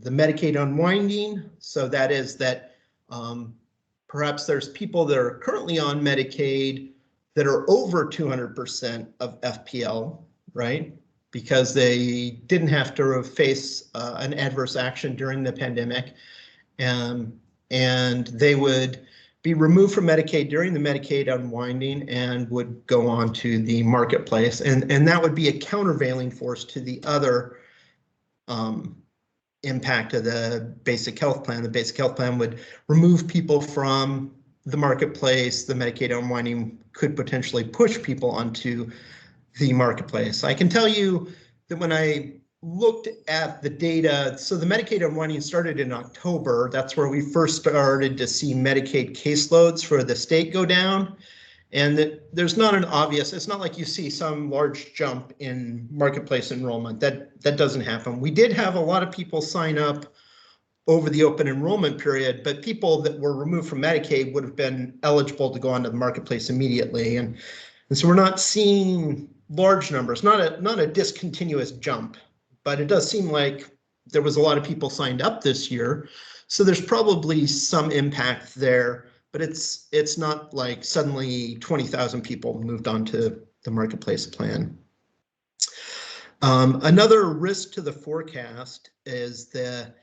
the Medicaid unwinding. So that is that perhaps there's people that are currently on Medicaid that are over 200% of FPL, right? Because they didn't have to face an adverse action during the pandemic, and they would be removed from Medicaid during the Medicaid unwinding and would go on to the marketplace. And that would be a countervailing force to the other impact of the basic health plan. The basic health plan would remove people from the marketplace. The Medicaid unwinding could potentially push people onto the marketplace. I can tell you that when I looked at the data, so the Medicaid unwinding started in October. That's where we first started to see Medicaid caseloads for the state go down. And there's not an obvious, it's not like you see some large jump in marketplace enrollment. That doesn't happen. We did have a lot of people sign up over the open enrollment period, but people that were removed from Medicaid would have been eligible to go onto the marketplace immediately. And so we're not seeing large numbers, not a discontinuous jump, but it does seem like there was a lot of people signed up this year. So there's probably some impact there, but it's not like suddenly 20,000 people moved on to the marketplace plan. Another risk to the forecast is that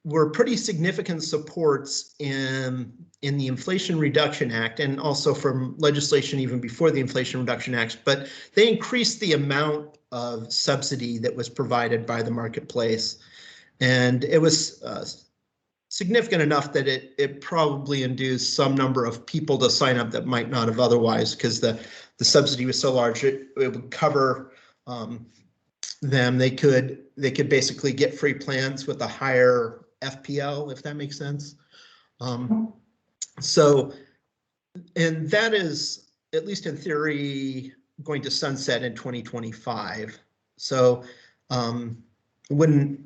were pretty significant supports in the Inflation Reduction Act and also from legislation even before the Inflation Reduction Act, but they increased the amount of subsidy that was provided by the marketplace. And it was significant enough that it probably induced some number of people to sign up that might not have otherwise, because the subsidy was so large, it would cover them. They could basically get free plans with a higher FPL, if that makes sense. So, and that is, at least in theory, going to sunset in 2025. So wouldn't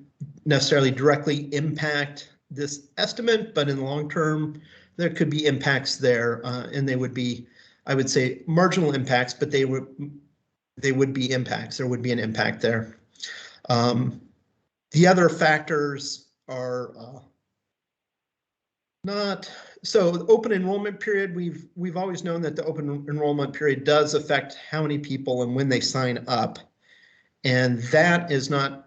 necessarily directly impact this estimate, but in the long term, there could be impacts there, and they would be, I would say, marginal impacts, but they would be impacts. There would be an impact there. The other factors are not, so the open enrollment period, we've always known that the open enrollment period does affect how many people and when they sign up. And that is not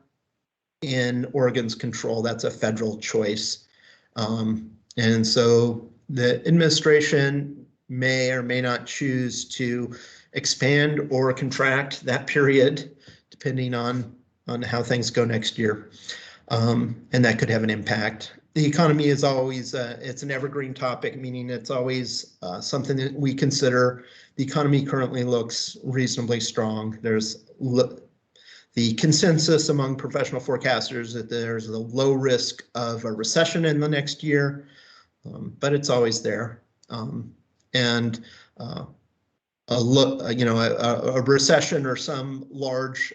in Oregon's control. That's a federal choice. And so the administration may or may not choose to expand or contract that period, depending on how things go next year. And that could have an impact. The economy is always, it's an evergreen topic, meaning it's always something that we consider. The economy currently looks reasonably strong. There's the consensus among professional forecasters that there's a low risk of a recession in the next year, but it's always there. And a recession or some large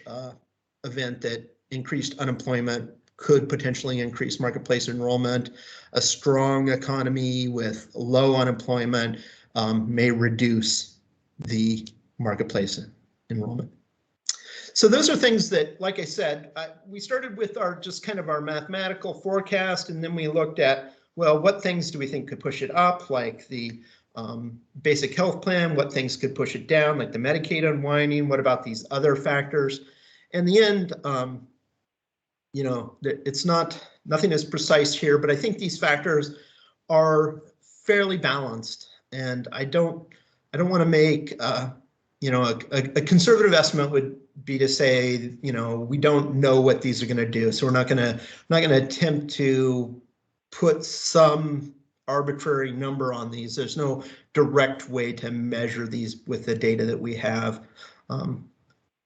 event that increased unemployment could potentially increase marketplace enrollment. A strong economy with low unemployment may reduce the marketplace enrollment. So those are things that, like I said, we started with our just kind of our mathematical forecast, and then we looked at, well, what things do we think could push it up, like the basic health plan, what things could push it down, like the Medicaid unwinding, what about these other factors? In the end, it's nothing is precise here, but I think these factors are fairly balanced, and I don't want to make a conservative estimate would be to say, we don't know what these are going to do, so we're not going to attempt to put some arbitrary number on these. There's no direct way to measure these with the data that we have,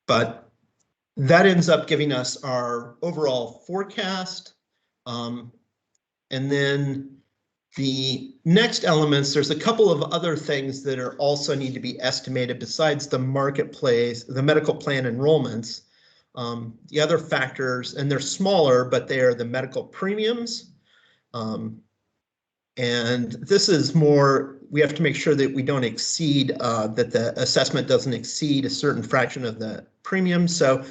but that ends up giving us our overall forecast. And then the next elements, there's a couple of other things that are also need to be estimated besides the marketplace, the medical plan enrollments. The other factors, and they're smaller, but they are the medical premiums. And this is more, we have to make sure that we don't exceed, that the assessment doesn't exceed a certain fraction of the premium. So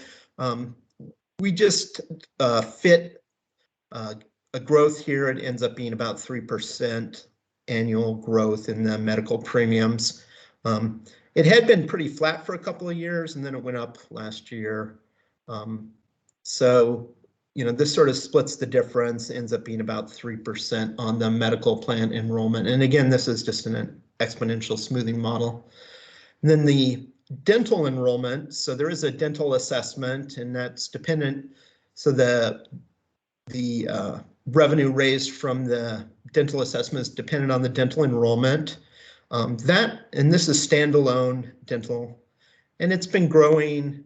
we just fit a growth here. It ends up being about 3% annual growth in the medical premiums. It had been pretty flat for a couple of years, and then it went up last year. So, this sort of splits the difference, ends up being about 3% on the medical plan enrollment. And again, this is just an exponential smoothing model. And then the dental enrollment, so there is a dental assessment, and that's dependent. So the revenue raised from the dental assessment is dependent on the dental enrollment. And this is standalone dental, and it's been growing.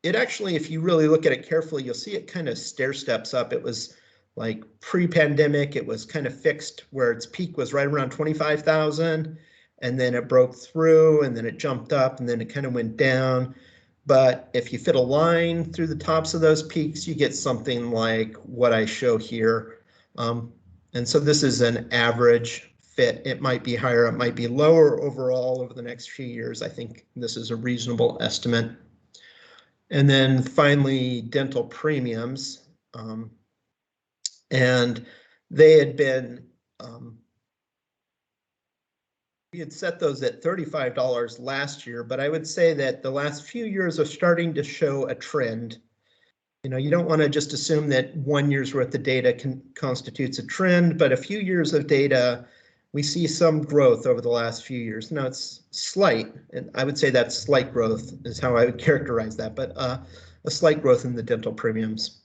It actually, if you really look at it carefully, you'll see it kind of stair steps up. It was like pre-pandemic, it was kind of fixed where its peak was right around 25,000, and then it broke through, and then it jumped up, and then it kind of went down. But if you fit a line through the tops of those peaks, you get something like what I show here. And so this is an average fit. It might be higher, it might be lower overall over the next few years. I think this is a reasonable estimate. And then finally, dental premiums. And they had been, we had set those at $35 last year, but I would say that the last few years are starting to show a trend. You don't want to just assume that 1 year's worth of data constitutes a trend, but a few years of data, we see some growth over the last few years. Now it's slight, and I would say that's slight growth is how I would characterize that, but a slight growth in the dental premiums.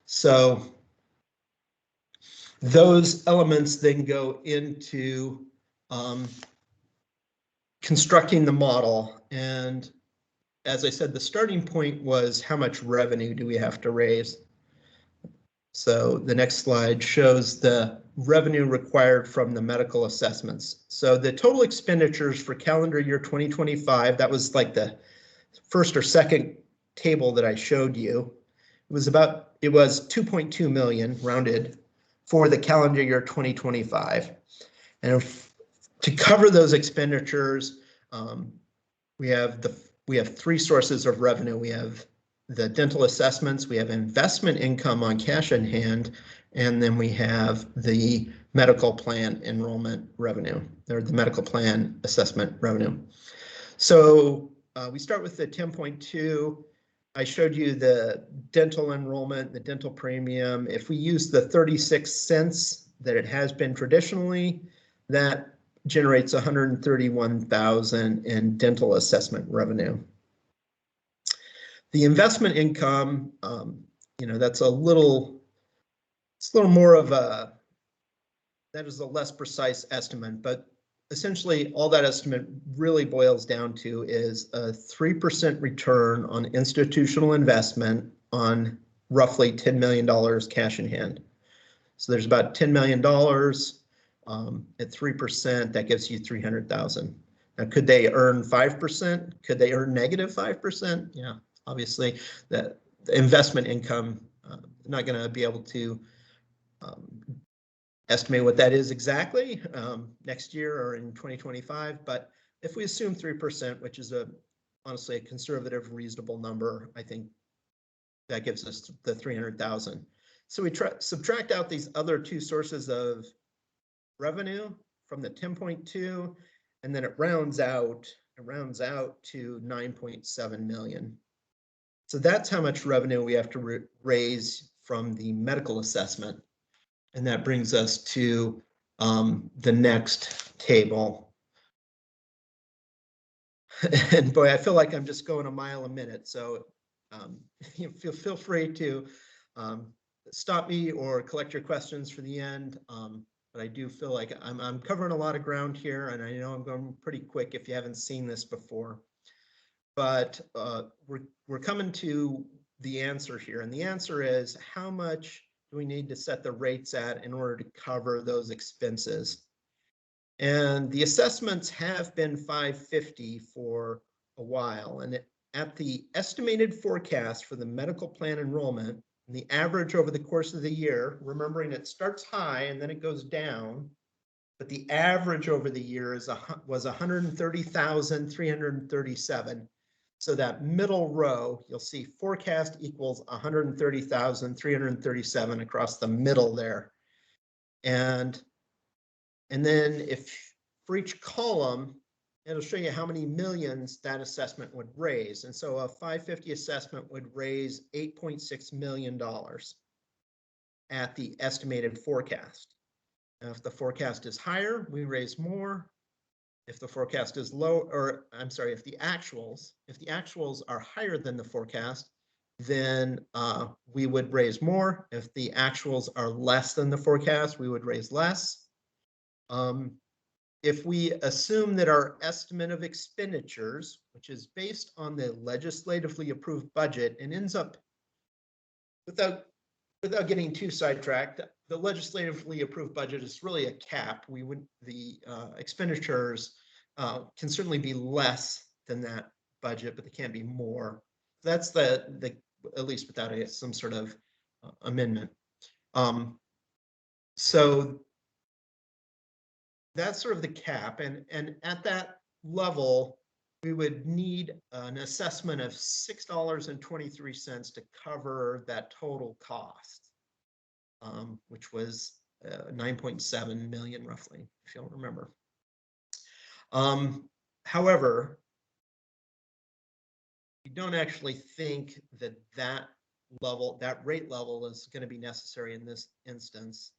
So those elements then go into constructing the model. And as I said, the starting point was how much revenue do we have to raise? So the next slide shows the revenue required from the medical assessments. So the total expenditures for calendar year 2025, that was like the first or second table that I showed you. It was 2.2 million rounded for the calendar year 2025. And to cover those expenditures, we have three sources of revenue. We have the dental assessments, we have investment income on cash in hand, and then we have the medical plan enrollment revenue, or the medical plan assessment revenue. So we start with the 10.2. I showed you the dental enrollment, the dental premium. If we use the 36 cents that it has been traditionally, that generates 131,000 in dental assessment revenue. The investment income, that's a little more of that is a less precise estimate, but essentially all that estimate really boils down to is a 3% return on institutional investment on roughly $10 million cash in hand. So there's about $10 million at 3%, that gives you 300,000. Now, could they earn 5%? Could they earn negative 5%? Yeah, obviously the investment income, not going to be able to estimate what that is exactly next year or in 2025. But if we assume 3%, which is honestly a conservative, reasonable number, I think that gives us the 300,000. So we subtract out these other two sources of revenue from the 10.2, and then it rounds out to 9.7 million. So that's how much revenue we have to raise from the medical assessment. And that brings us to the next table. And boy, I feel like I'm just going a mile a minute. So feel free to stop me or collect your questions for the end. But I do feel like I'm covering a lot of ground here, and I know I'm going pretty quick if you haven't seen this before. But we're coming to the answer here, and the answer is how much do we need to set the rates at in order to cover those expenses? And the assessments have been $550 for a while, and at the estimated forecast for the medical plan enrollment, the average over the course of the year, remembering it starts high and then it goes down, but the average over the year was 130,337. So that middle row, you'll see forecast equals 130,337 across the middle there. And then if for each column, it'll show you how many millions that assessment would raise. And so a 550 assessment would raise $8.6 million at the estimated forecast. Now, if the forecast is higher, we raise more. If the forecast is low, or I'm sorry, if the actuals are higher than the forecast, then we would raise more. If the actuals are less than the forecast, we would raise less. If we assume that our estimate of expenditures, which is based on the legislatively approved budget and ends up, without getting too sidetracked, the legislatively approved budget is really a cap. The expenditures can certainly be less than that budget, but they can't be more. That's the at least without some sort of amendment. So that's sort of the cap, and at that level, we would need an assessment of $6.23 to cover that total cost, which was 9.7 million roughly, if you'll remember. However, we don't actually think that that rate level is going to be necessary in this instance.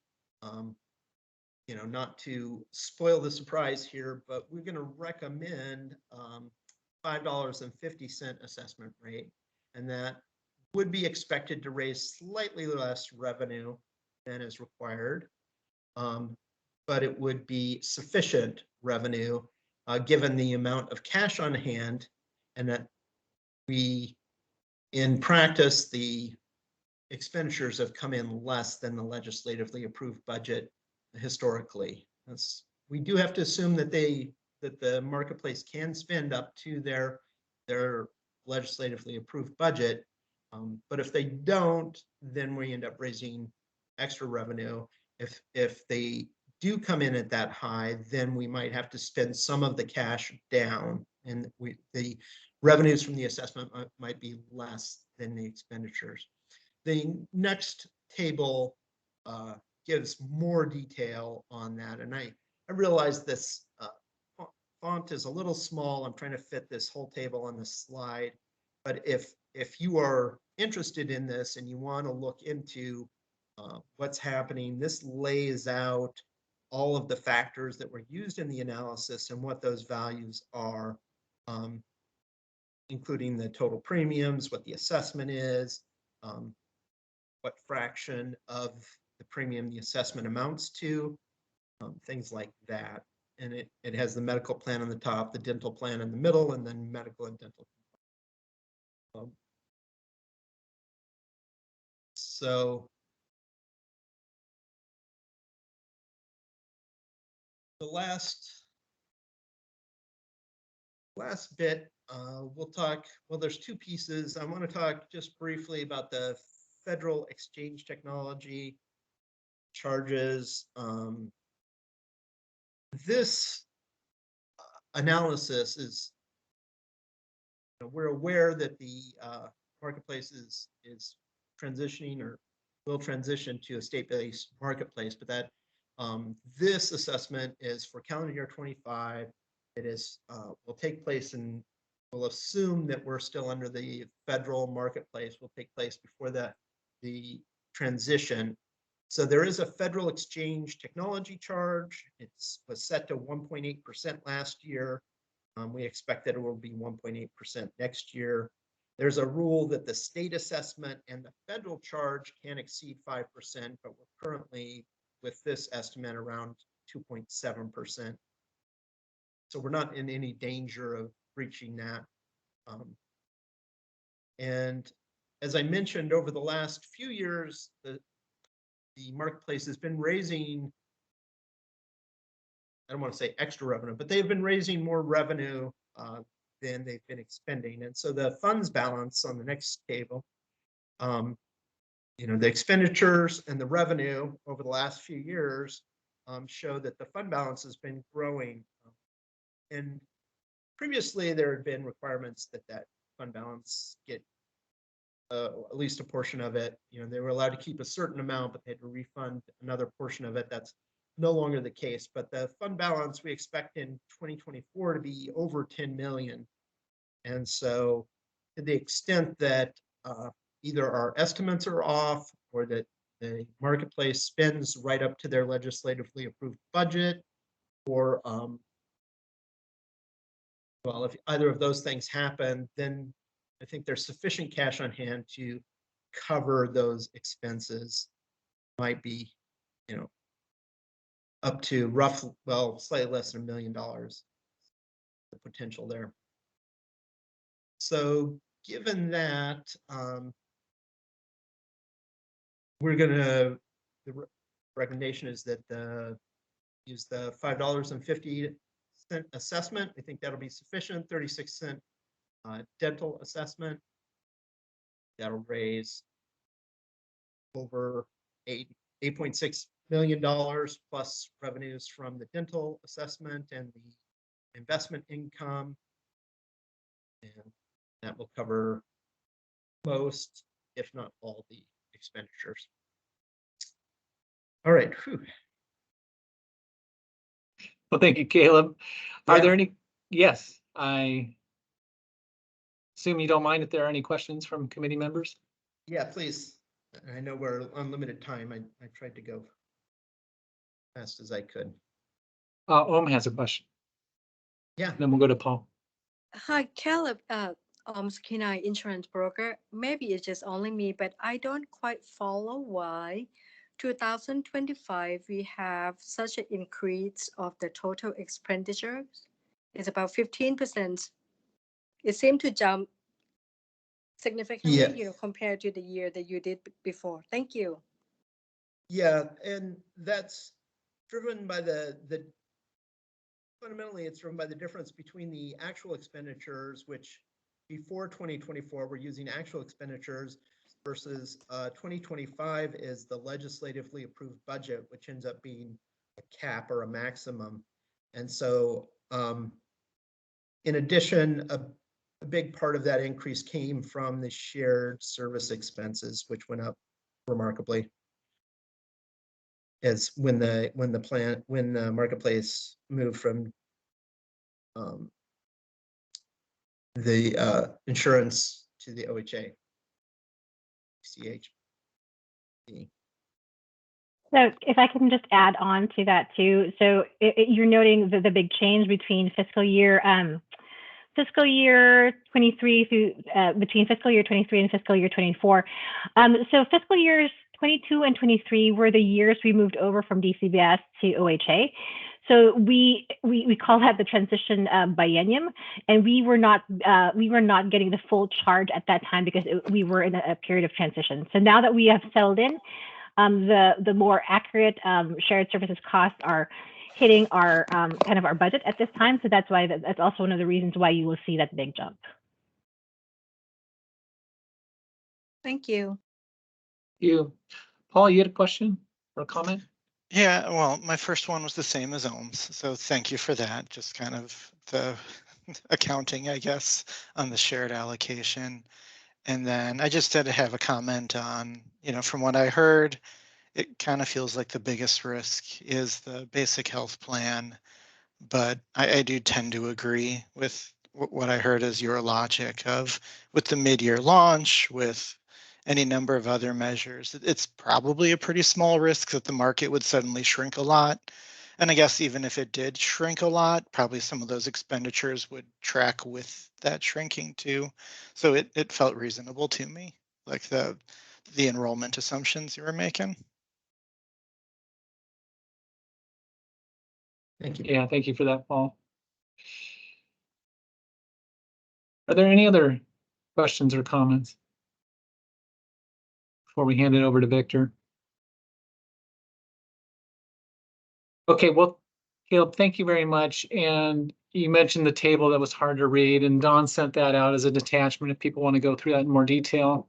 You know, not to spoil the surprise here, but we're going to recommend $5.50 assessment rate, and that would be expected to raise slightly less revenue than is required, but it would be sufficient revenue given the amount of cash on hand, and that in practice, the expenditures have come in less than the legislatively approved budget historically. We do have to assume that the marketplace can spend up to their legislatively approved budget, but if they don't, then we end up raising extra revenue. If they do come in at that high, then we might have to spend some of the cash down, and the revenues from the assessment might be less than the expenditures. The next table gives more detail on that, and I realize this font is a little small. I'm trying to fit this whole table on the slide, but if you are interested in this and you want to look into what's happening, this lays out all of the factors that were used in the analysis and what those values are, including the total premiums, what the assessment is, what fraction of the premium the assessment amounts to, things like that. And it has the medical plan on the top, the dental plan in the middle, and then medical and dental. So the last bit, we'll talk, well, there's two pieces. I want to talk just briefly about the federal exchange technology charges. This analysis is, we're aware that the marketplace is transitioning or will transition to a state-based marketplace, but that this assessment is for calendar year 25. It is will take place, and we'll assume that we're still under the federal marketplace, will take place before the transition. So there is a federal exchange technology charge. It was set to 1.8% last year. We expect that it will be 1.8% next year. There's a rule that the state assessment and the federal charge can exceed 5%, but we're currently with this estimate around 2.7%. So we're not in any danger of breaching that. And as I mentioned, over the last few years, the marketplace has been raising, I don't want to say extra revenue, but they've been raising more revenue than they've been expending. And so the funds balance on the next table, the expenditures and the revenue over the last few years show that the fund balance has been growing. And previously there had been requirements that fund balance get at least a portion of it. They were allowed to keep a certain amount, but they had to refund another portion of it. That's no longer the case, but the fund balance we expect in 2024 to be over 10 million. And so to the extent that either our estimates are off or that the marketplace spends right up to their legislatively approved budget, or well, if either of those things happen, then I think there's sufficient cash on hand to cover those expenses. Might be, you know, up to well, slightly less than $1 million, the potential there. So given that, the recommendation is that use the $5.50 assessment. I think that'll be sufficient. 36-cent dental assessment. That'll raise over $8.6 million plus revenues from the dental assessment and the investment income. And that will cover most, if not all, the expenditures. All right. Whew. Well, thank you, Caleb. Are Yeah. there any? Yes, I assume you don't mind if there are any questions from committee members. Yeah, please. I know we're on limited time. I tried to go fast as I could. Om has a question. Yeah. Then we'll go to Paul. Hi, Caleb, Skinai insurance broker. Maybe it's just only me, but I don't quite follow why 2025 we have such an increase of the total expenditures. It's about 15%. It seemed to jump significantly, Yeah. compared to the year that you did before. Thank you. Yeah, and that's driven by fundamentally, it's driven by the difference between the actual expenditures, which before 2024, we're using actual expenditures, versus 2025 is the legislatively approved budget, which ends up being a cap or a maximum. And so in addition, a big part of that increase came from the shared service expenses, which went up remarkably. As when the marketplace moved from the insurance to the OHA, CH. So if I can just add on to that too. So you're noting the big change between fiscal year 23 through between fiscal year 23 and fiscal year 24. So fiscal years 22 and 23 were the years we moved over from DCBS to OHA. So we call that the transition biennium, and we were not getting the full charge at that time because we were in a period of transition. So now that we have settled in, the more accurate shared services costs are hitting our kind of our budget at this time. So that's why that's also one of the reasons why you will see that big jump. Thank you. You, Paul, you had a question or a comment? Yeah, well, my first one was the same as Ohm's, so thank you for that. Just kind of the accounting, I guess, on the shared allocation. And then I just had to have a comment on, from what I heard, it kind of feels like the biggest risk is the basic health plan, but I do tend to agree with what I heard as your logic of with the mid-year launch, with any number of other measures. It's probably a pretty small risk that the market would suddenly shrink a lot. And I guess even if it did shrink a lot, probably some of those expenditures would track with that shrinking too. So it felt reasonable to me, like the enrollment assumptions you were making. Thank you. Yeah, thank you for that, Paul. Are there any other questions or comments before we hand it over to Victor? Okay, well, Caleb, thank you very much. And you mentioned the table that was hard to read, and Don sent that out as a detachment if people want to go through that in more detail.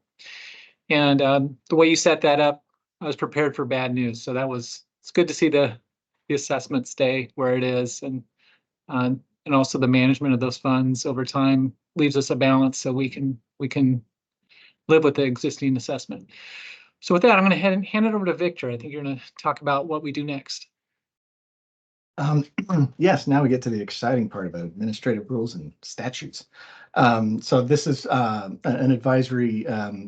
And the way you set that up, I was prepared for bad news. So it's good to see the assessment stay where it is, and also the management of those funds over time leaves us a balance so we can live with the existing assessment. So with that, I'm going to hand it over to Victor. I think you're going to talk about what we do next. Yes, now we get to the exciting part of administrative rules and statutes. So this is an advisory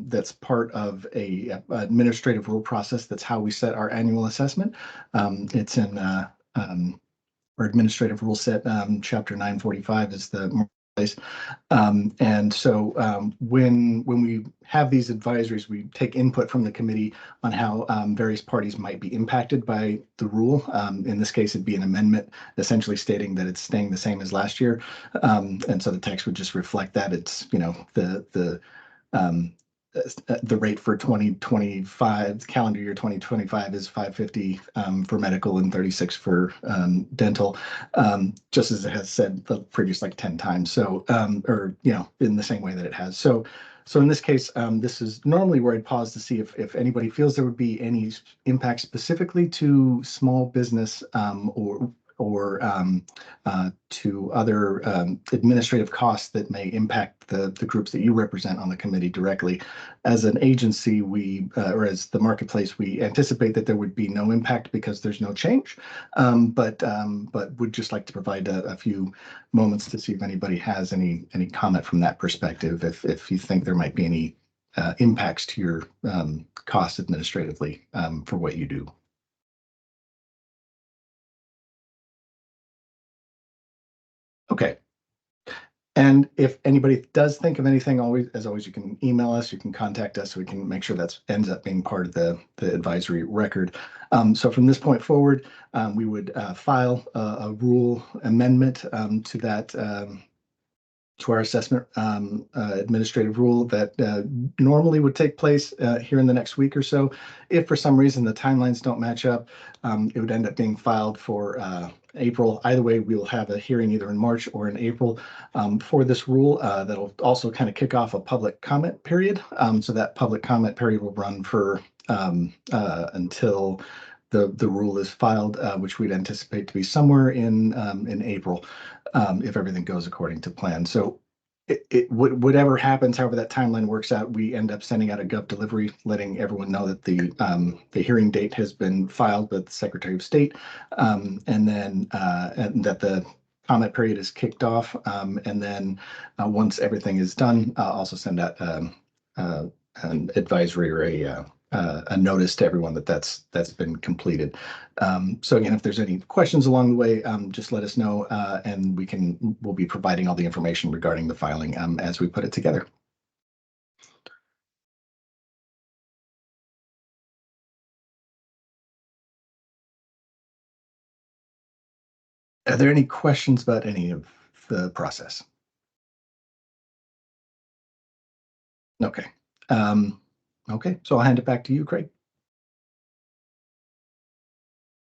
that's part of a administrative rule process. That's how we set our annual assessment. It's in our administrative rule set, chapter 945 is the place. And so when we have these advisories, we take input from the committee on how various parties might be impacted by the rule. In this case, it'd be an amendment essentially stating that it's staying the same as last year. And so the text would just reflect that. It's, you know, the rate for 2025, calendar year 2025 is $550 for medical and 36 for dental, just as it has said the previous like 10 times. So, or, you know, in the same way that it has. So in this case, this is normally where I'd pause to see if anybody feels there would be any impact specifically to small business or to other administrative costs that may impact the groups that you represent on the committee directly. As an agency, or as the marketplace, we anticipate that there would be no impact because there's no change, but would just like to provide a few moments to see if anybody has any comment from that perspective, if you think there might be any impacts to your costs administratively for what you do. Okay. And if anybody does think of anything, as always, you can email us, you can contact us, so we can make sure that ends up being part of the advisory record. So from this point forward, we would file a rule amendment to that to our assessment administrative rule that normally would take place here in the next week or so. If for some reason the timelines don't match up, it would end up being filed for April. Either way, we will have a hearing either in March or in April for this rule. That'll also kind of kick off a public comment period. So that public comment period will run for until the rule is filed, which we'd anticipate to be somewhere in April, if everything goes according to plan. So whatever happens, however that timeline works out, we end up sending out a gov delivery, letting everyone know that the hearing date has been filed with the Secretary of State, and then and that the comment period is kicked off. And then once everything is done, also send out an advisory or a notice to everyone that that's been completed. So again, if there's any questions along the way, just let us know, and we'll be providing all the information regarding the filing as we put it together. Are there any questions about any of the process? Okay. Okay, so I'll hand it back to you, Craig.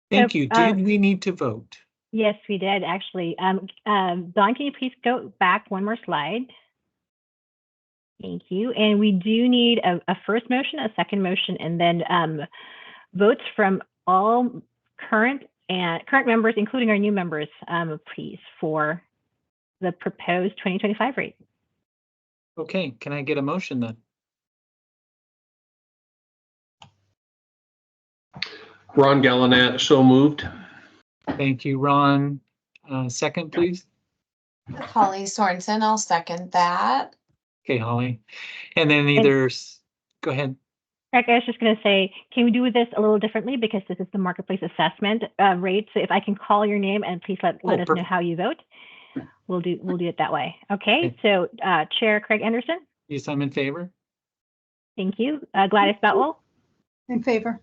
Thank you. Did we need to vote? Yes, we did actually. Don, can you please go back one more slide? Thank you. And we do need a first motion, a second motion, and then votes from all current members, including our new members, please, for the proposed 2025 rate. Okay, can I get a motion then? Ron Gallinat, so moved. Thank you, Ron. Second, please. Holly Sorensen, I'll second that. Okay, Holly. And then go ahead. Craig, I was just going to say, can we do this a little differently because this is the marketplace assessment rate? So if I can call your name and please let us know how you vote, we'll do it that way. Okay. So Chair Craig Anderson. Yes, I'm in favor. Thank you. Gladys Boutwell. In favor.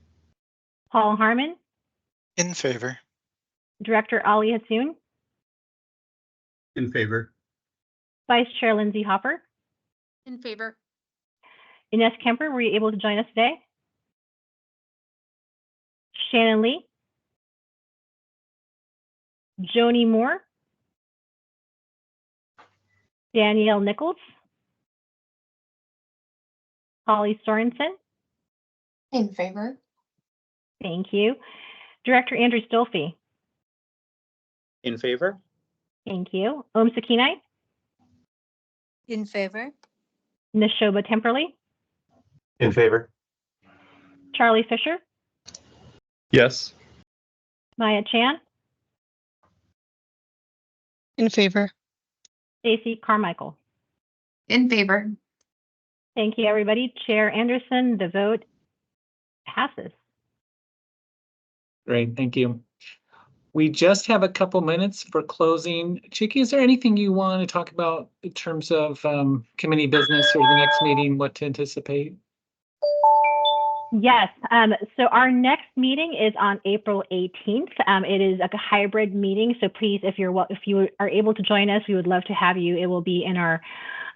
Paul Harmon. In favor. Director Ali Hassoun. In favor. Vice Chair Lindsay Hopper. In favor. Ines Kemper, were you able to join us today? Shannon Lee. Joni Moore. Danielle Nichols. Holly Sorensen. In favor. Thank you. Director Andrew Stolfi. In favor. Thank you. Om Sakinai. In favor. Nishoba Temperley. In favor. Charlie Fisher. Yes. Maya Chan. In favor. Stacy Carmichael. In favor. Thank you, everybody. Chair Anderson, the vote passes. Great, thank you. We just have a couple minutes for closing. Chicky, is there anything you want to talk about in terms of committee business or the next meeting, what to anticipate? Yes, so our next meeting is on April 18th. It is a hybrid meeting, so please, if you are able to join us, we would love to have you. It will be in our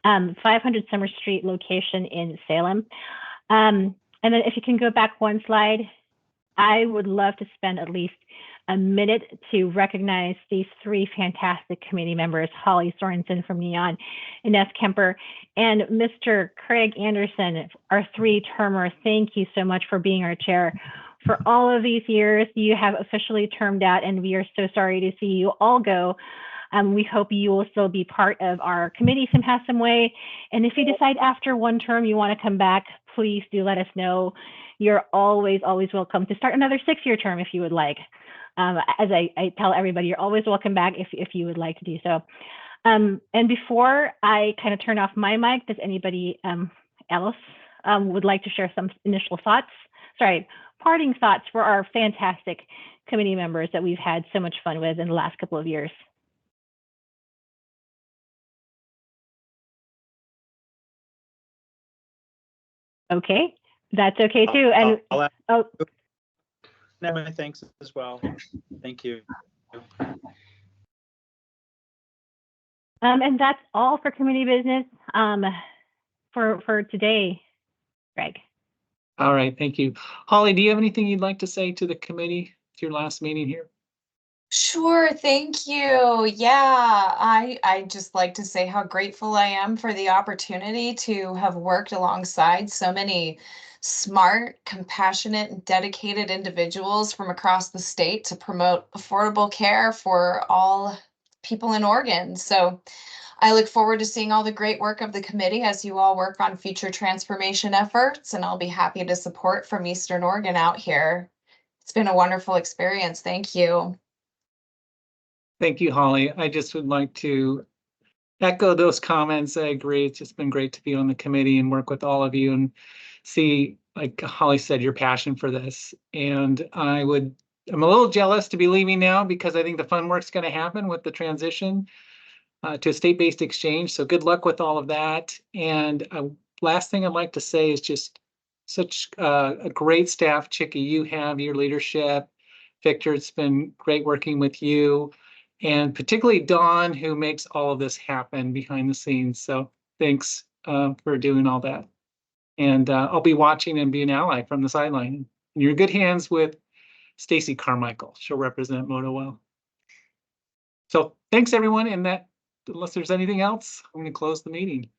500 Summer Street location in Salem. And then if you can go back one slide, I would love to spend at least a minute to recognize these three fantastic committee members, Holly Sorensen from Neon, Ines Kemper, and Mr. Craig Anderson, our three-termer. Thank you so much for being our chair. For all of these years, you have officially termed out, and we are so sorry to see you all go. We hope you will still be part of our committee somehow, some way. And if you decide after one term you want to come back, please do let us know. You're always, always welcome to start another 6-year term if you would like. As I tell everybody, you're always welcome back if you would like to do so. And before I kind of turn off my mic, does anybody else would like to share some initial thoughts? Sorry, parting thoughts for our fantastic committee members that we've had so much fun with in the last couple of years. Okay, that's okay too. And I'll my thanks as well. Thank you. And that's all for committee business for today, Greg. All right, thank you. Holly, do you have anything you'd like to say to the committee? It's your last meeting here. Sure, thank you. Yeah, I just like to say how grateful I am for the opportunity to have worked alongside so many smart, compassionate, and dedicated individuals from across the state to promote affordable care for all people in Oregon. So I look forward to seeing all the great work of the committee as you all work on future transformation efforts, and I'll be happy to support from Eastern Oregon out here. It's been a wonderful experience. Thank you. Thank you, Holly. I just would like to echo those comments. I agree. It's just been great to be on the committee and work with all of you and see, like Holly said, your passion for this. And I'm a little jealous to be leaving now because I think the fun work's going to happen with the transition to a state-based exchange. So good luck with all of that. And last thing I'd like to say is just such a great staff, Chicky, you have, your leadership. Victor, it's been great working with you. And particularly Dawn, who makes all of this happen behind the scenes. So thanks for doing all that. And I'll be watching and be an ally from the sideline. And you're in good hands with Stacy Carmichael. She'll represent Moto well. So thanks, everyone. And that, unless there's anything else, I'm going to close the meeting.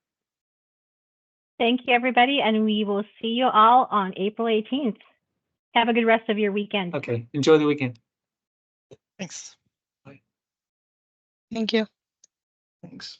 Thank you, everybody. And we will see you all on April 18th. Have a good rest of your weekend. Okay. Enjoy the weekend. Thanks. Thank you. Thanks.